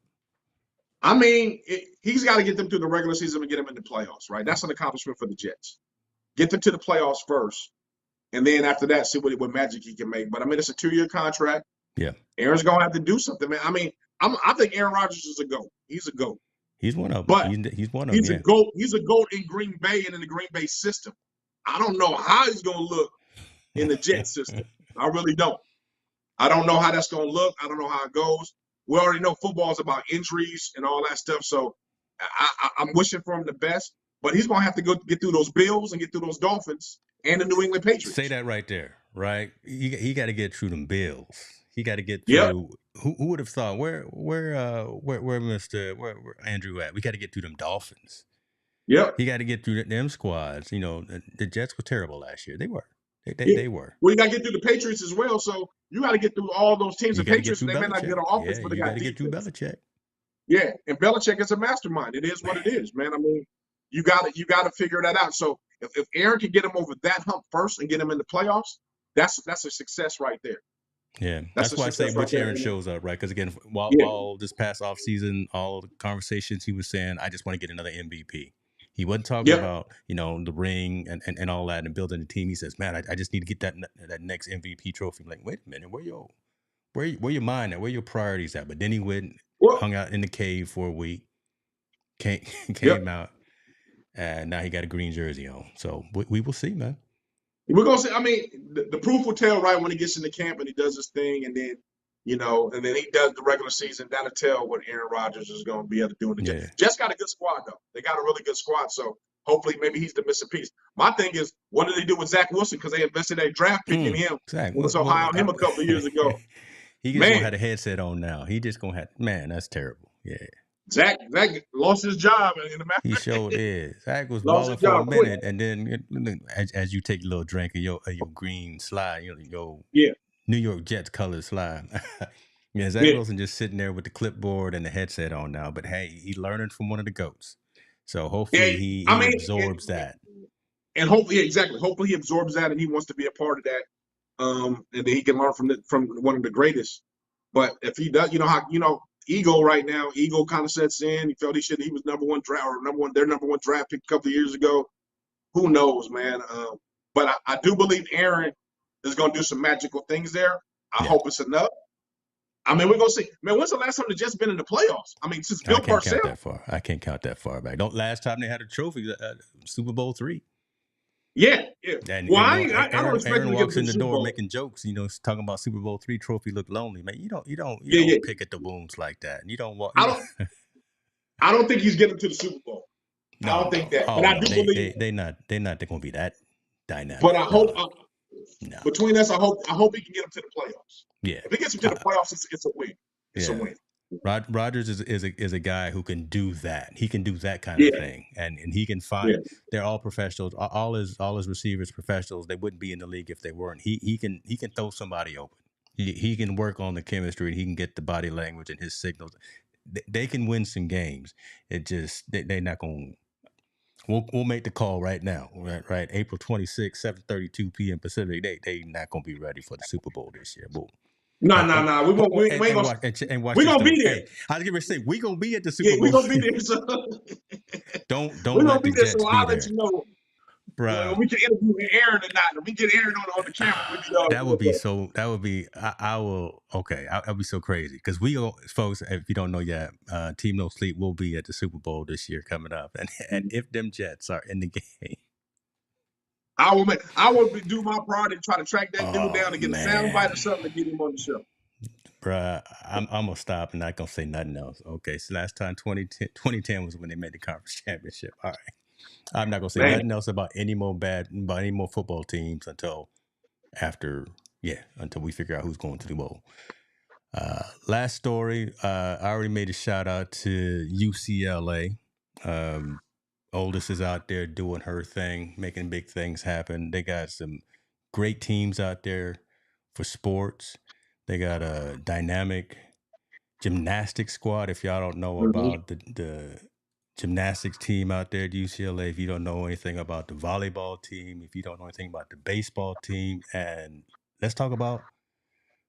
I mean, he's got to get them through the regular season and get them in the playoffs, right? That's an accomplishment for the Jets. Get them to the playoffs first, and then after that, see what magic he can make. But I mean, it's a 2-year contract. Yeah, Aaron's gonna have to do something, man. I mean, I think Aaron Rodgers is a GOAT. He's a GOAT. He's one of them. But he's one of them. He's a GOAT. He's a GOAT in Green Bay and in the Green Bay system. I don't know how he's gonna look in the Jet system. I really don't. I don't know how that's gonna look. I don't know how it goes. We already know football is about injuries and all that stuff. So I'm wishing for him the best, but he's going to have to get through those Bills and get through those Dolphins and the New England Patriots. Say that right there, right? He got to get through them Bills. He got to get through. Yep. Who would have thought? Where Andrew at? We got to get through them Dolphins. Yep. He got to get through them squads. You know, the Jets were terrible last year. They were. They were. Well, you got to get through the Patriots as well. So you got to get through all those teams. The Patriots, they may not get on offense, but they got to get through Belichick. Yeah, and Belichick is a mastermind. It is what it is, man. I mean, you got to figure that out. So if Aaron can get him over that hump first and get him in the playoffs, that's a success right there. Yeah, that's why I say which Aaron shows up, right? Because again, while this past offseason, all the conversations he was saying, I just want to get another MVP. He wasn't talking about, the ring and all that and building a team. He says, man, I just need to get that next MVP trophy. I'm like, wait a minute, where your mind at? Where your priorities at? But then he went, hung out in the cave for a week, came out, and now he got a green jersey on. So we will see, man. We're going to see. I mean, the proof will tell, right, when he gets in the camp and he does his thing, and then, and then he does the regular season. That'll tell what Aaron Rodgers is going to be able to do in the Jets. Jets got a good squad, though. They got a really good squad, so hopefully maybe he's the missing piece. My thing is, what did they do with Zach Wilson? Because they invested a draft pick in him. Exactly. We were so high on him a couple of years ago. He just going to have a headset on now. He just going to have – man, that's terrible. Yeah. Zach lost his job in the match. He sure is. Zach was balling for a minute, and then as you take a little drink of your green slide, your New York Jets color slide. Zach Wilson just sitting there with the clipboard and the headset on now. But hey, he's learning from one of the GOATs, so hopefully he absorbs that. And hopefully, exactly. Hopefully he absorbs that, and he wants to be a part of that. And then he can learn from one of the greatest. But if he does, ego right now. Ego kind of sets in. He felt he was their number one draft pick a couple of years ago. Who knows, man? But I do believe Aaron is going to do some magical things there. I hope it's enough. I mean, we're going to see. Man, when's the last time the Jets been in the playoffs? I mean, since Bill Parcells. I can't count that far back. Last time they had a trophy, Super Bowl III. Yeah. And, I don't expect Aaron him to walks get in the door Bowl. making jokes, talking about Super Bowl III trophy look lonely, man. You don't pick at the wounds like that. And you don't walk. I don't think he's getting to the Super Bowl. I don't think that. But I do believe they're not going to be that dynamic. But I hope between us, I hope he can get him to the playoffs. Yeah. If he gets him to the playoffs, it's a win. It's a win. Rodgers is a guy who can do that. He can do that kind of Yeah, thing, and he can find. yeah. They're all professionals. All his receivers professionals. They wouldn't be in the league if they weren't. He can throw somebody open. He can work on the chemistry. He can get the body language and his signals. They can win some games. It just they're not going. We'll make the call right now. Right, April 26th, 7:32 p.m. Pacific. They not going to be ready for the Super Bowl this year. Boom. No, And, no, and, no. We ain't and gonna. watch and watch We this gonna though. be there. Hey, I was gonna say we gonna be at the Yeah, Super we Bowl. gonna be there. So we Don't gonna let be the there. So Jets be I'll let there, you know. bruh. We can interview Aaron or not. If we get Aaron on the camera, we be That would be so. That would be. I will. Okay, I'll be so crazy because folks. If you don't know yet, Team No Sleep will be at the Super Bowl this year coming up, and if them Jets are in the game, I will do my part and try to track that dude oh down to get a sound bite or man, something to get him on the show. bruh, I'm gonna stop and not gonna say nothing else. Okay, so last time 2010 was when they made the conference championship. All right, I'm not gonna say Man, nothing else about any more football teams until after until we figure out who's going to the bowl. Last story, I already made a shout out to UCLA. Oldest is out there doing her thing, making big things happen. They got some great teams out there for sports. They got a dynamic gymnastics squad. If y'all don't know about the gymnastics team out there at UCLA, if you don't know anything about the volleyball team, if you don't know anything about the baseball team, and let's talk about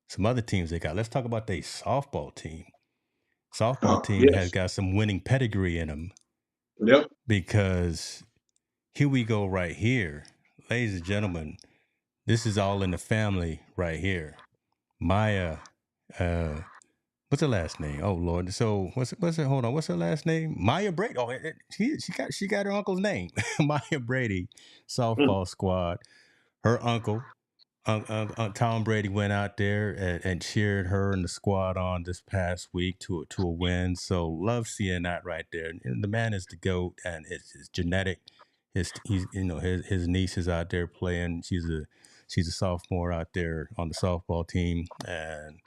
some other teams they got. Let's talk about their softball team. Softball team has yes, got some winning pedigree in them yep. because here we go right here. Ladies and gentlemen, this is all in the family right here. Maya, what's her last name? Oh Lord. So what's her hold on, what's her last name? Maya Brady. Oh, she got her uncle's name. Maya Brady, Mm. softball squad. Her uncle Tom Brady went out there and cheered her and the squad on this past week to a win. So love seeing that right there. And the man is the GOAT, and it's genetic. His niece is out there playing. She's a sophomore out there on the softball team, and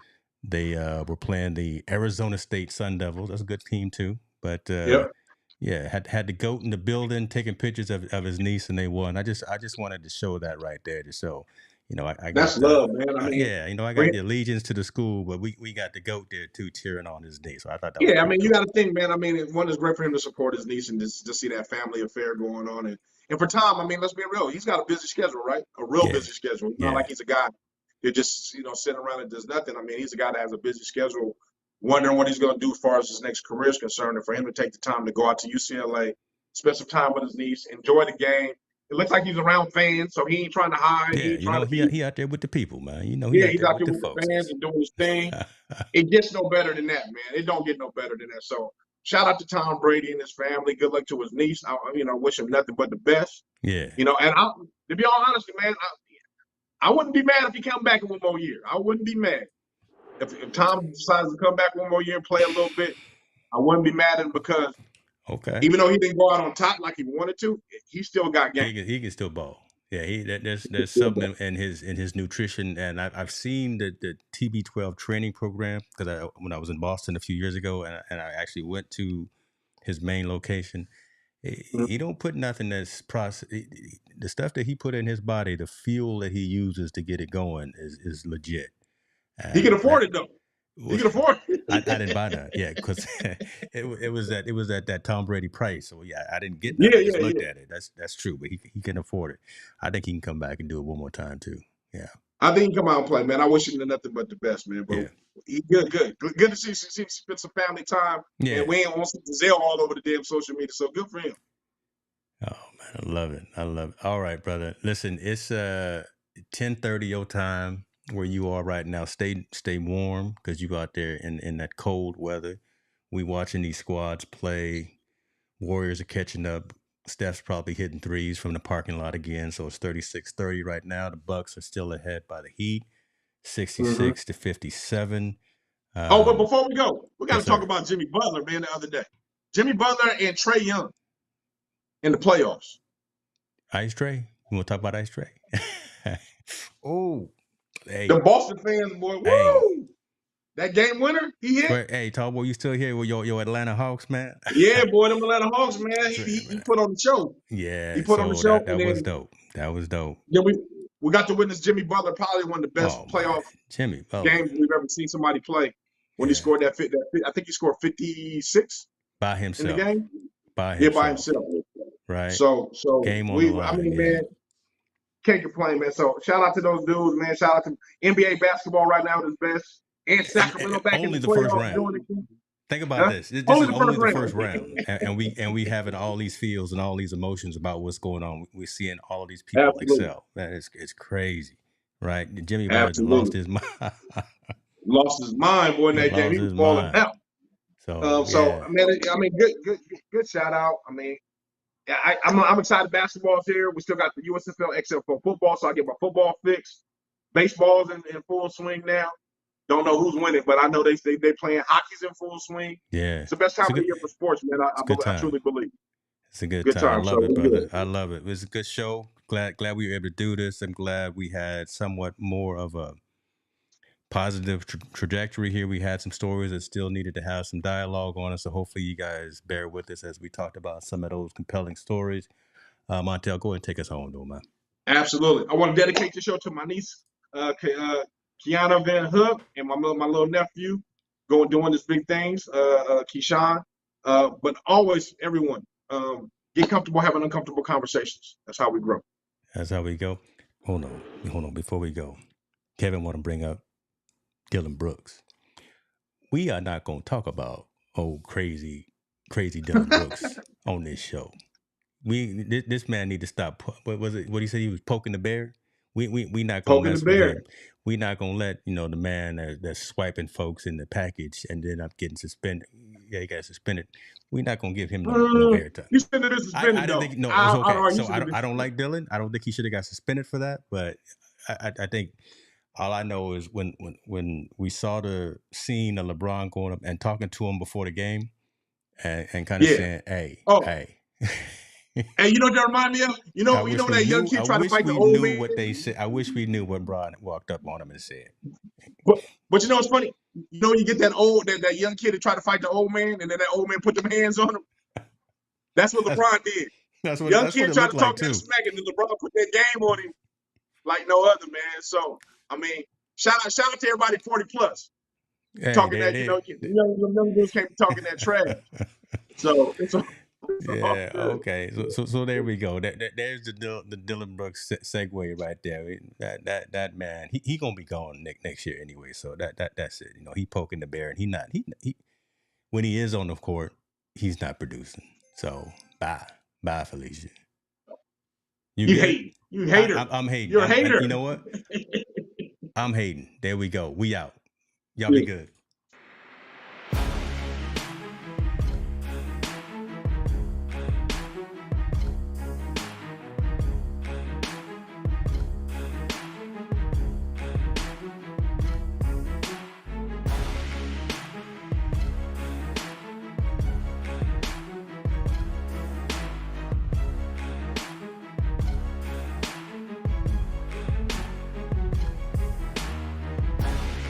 they were playing the Arizona State Sun Devils. That's a good team too. But Yep. yeah, had the GOAT in the building taking pictures of his niece, and they won. I just wanted to show that right there to show. I That's got the love, man. I mean, yeah, I got bring- the allegiance to the school, but we got the GOAT there too, cheering on his knee. So I thought that was yeah, I pretty mean, you cool. got to think, man. I mean, one is great for him to support his niece and just to see that family affair going on, and for Tom, I mean, let's be real. He's got a busy schedule, right? A real Yeah, busy schedule. It's not yeah, like he's a guy that just sitting around and does nothing. I mean, he's a guy that has a busy schedule, wondering what he's going to do as far as his next career is concerned, and for him to take the time to go out to UCLA, spend some time with his niece, enjoy the game. It looks like he's around fans, so he ain't trying to hide. He yeah. ain't trying to be. He out there with the people, man. He Yeah, out he's there out with there the with the fans folks. and doing his thing. It gets no better than that, man. It don't get no better than that. So shout out to Tom Brady and his family. Good luck to his niece. I wish him nothing but the best. Yeah, And to be all honest, man, I wouldn't be mad if he come back in one more year. I wouldn't be mad if Tom decides to come back one more year and play a little bit. I wouldn't be mad at him because okay. even though he didn't go out on top like he wanted to, he still got game. He can still ball. Yeah, there's something in his nutrition, and I've seen the TB12 training program because when I was in Boston a few years ago, and I actually went to his main location. He don't put nothing that's process. The stuff that he put in his body, the fuel that he uses to get it going is legit. He can And afford it though. He can afford I it. didn't buy none. Yeah, because it was at that Tom Brady price. So yeah, I didn't get none. Yeah, I just yeah, looked yeah. at it. That's true, but he can afford it. I think he can come back and do it one more time too. Yeah, I think he can come out and play, man. I wish him nothing but the best, man. But yeah, he good to see him spend some family time, and yeah. we ain't on some Giselle all over the damn social media. So good for him. Oh man, I love it. I love it. All right, brother. Listen, it's 10:30 your time where you are right now. Stay warm because you out there in that cold weather. We watching these squads play. Warriors are catching up. Steph's probably hitting threes from the parking lot again. So it's 36-30 right now. The Bucks are still ahead by the Heat, Mm-hmm. 66-57. Oh, but before we go, we got Yes, to talk sir. about Jimmy Butler, man. The other day, Jimmy Butler and Trae Young in the playoffs. Ice Tray. You want to talk about Ice Tray? Oh, The hey, Boston fans, boy, hey. woo! That game winner, he hit. But, hey, Tall boy, you still here with your Atlanta Hawks, man? Yeah, boy, them Atlanta Hawks, man. He put on the show. Yeah, He put on the so show, that and then was dope. That was dope. Then we got to witness Jimmy Butler, probably one of the best playoff Jimmy Butler games we've ever seen somebody play. When he scored that, I think he scored 56 by himself in the game. By himself. Right. So game on the line. I mean, man, can't complain, man. So shout out to those dudes, man. Shout out to NBA basketball right now at its best, and Sacramento back in the first round. Think about this. This is only the first round, and we having all these feels and all these emotions about what's going on. We're seeing all of these people excel. Man, it's crazy, right? Jimmy Butler lost his mind. Lost his mind, boy, in that game. He was balling out. So man, I mean, good shout out. I mean, I'm excited. Basketball's here. We still got the USFL XL for football, so I get my football fix. Baseball's in full swing now. Don't know who's winning, but I know they playing hockey's in full swing. Yeah, it's the best time of the year for sports, man. I truly believe. It's a good time. I love it, brother. I love it. It was a good show. Glad we were able to do this. I'm glad we had somewhat more of a positive trajectory here. We had some stories that still needed to have some dialogue on it, so hopefully you guys bear with us as we talked about some of those compelling stories. Montel, go ahead and take us home, though, man. Absolutely. I want to dedicate the show to my niece, Kiana Van Hook, and my little nephew doing these big things, Keyshawn. But always, everyone, get comfortable having uncomfortable conversations. That's how we grow. That's how we go. Hold on. Before we go, Kevin want to bring up Dillon Brooks. We are not going to talk about old crazy Dillon Brooks on this show. This man need to stop. What was it? What he said? He was poking the bear. We not going to mess with him. We not going to let the man that's swiping folks in the package and then up getting suspended. Yeah, he got suspended. We're not going to give him no airtime. You suspended is suspended. I didn't think. No, it was okay. So I don't like Dillon. I don't think he should have got suspended for that. But I think all I know is when we saw the scene of LeBron going up and talking to him before the game and kind of saying, hey. And you know what that remind me of? You know that young kid trying to fight the old man. What they said. I wish we knew what Brian walked up on him and said. But you know what's funny? You know, you get that young kid to try to fight the old man, and then that old man put them hands on him. That's what LeBron did. That's what young kid tried to talk that smack, and then LeBron put that game on him like no other, man. So I mean, shout out to everybody 40+. Hey, talking that, young dudes can't be talking that trash. So it's yeah. Okay. So there we go. There's the Dillon Brooks segue right there. That man, he gonna be gone next year anyway. So that's it. He poking the bear, and he when he is on the court, he's not producing. So bye, Felicia. You hate. You hater. I'm hating. You're a hater. You know what? I'm hating. There we go. We out. Y'all be good.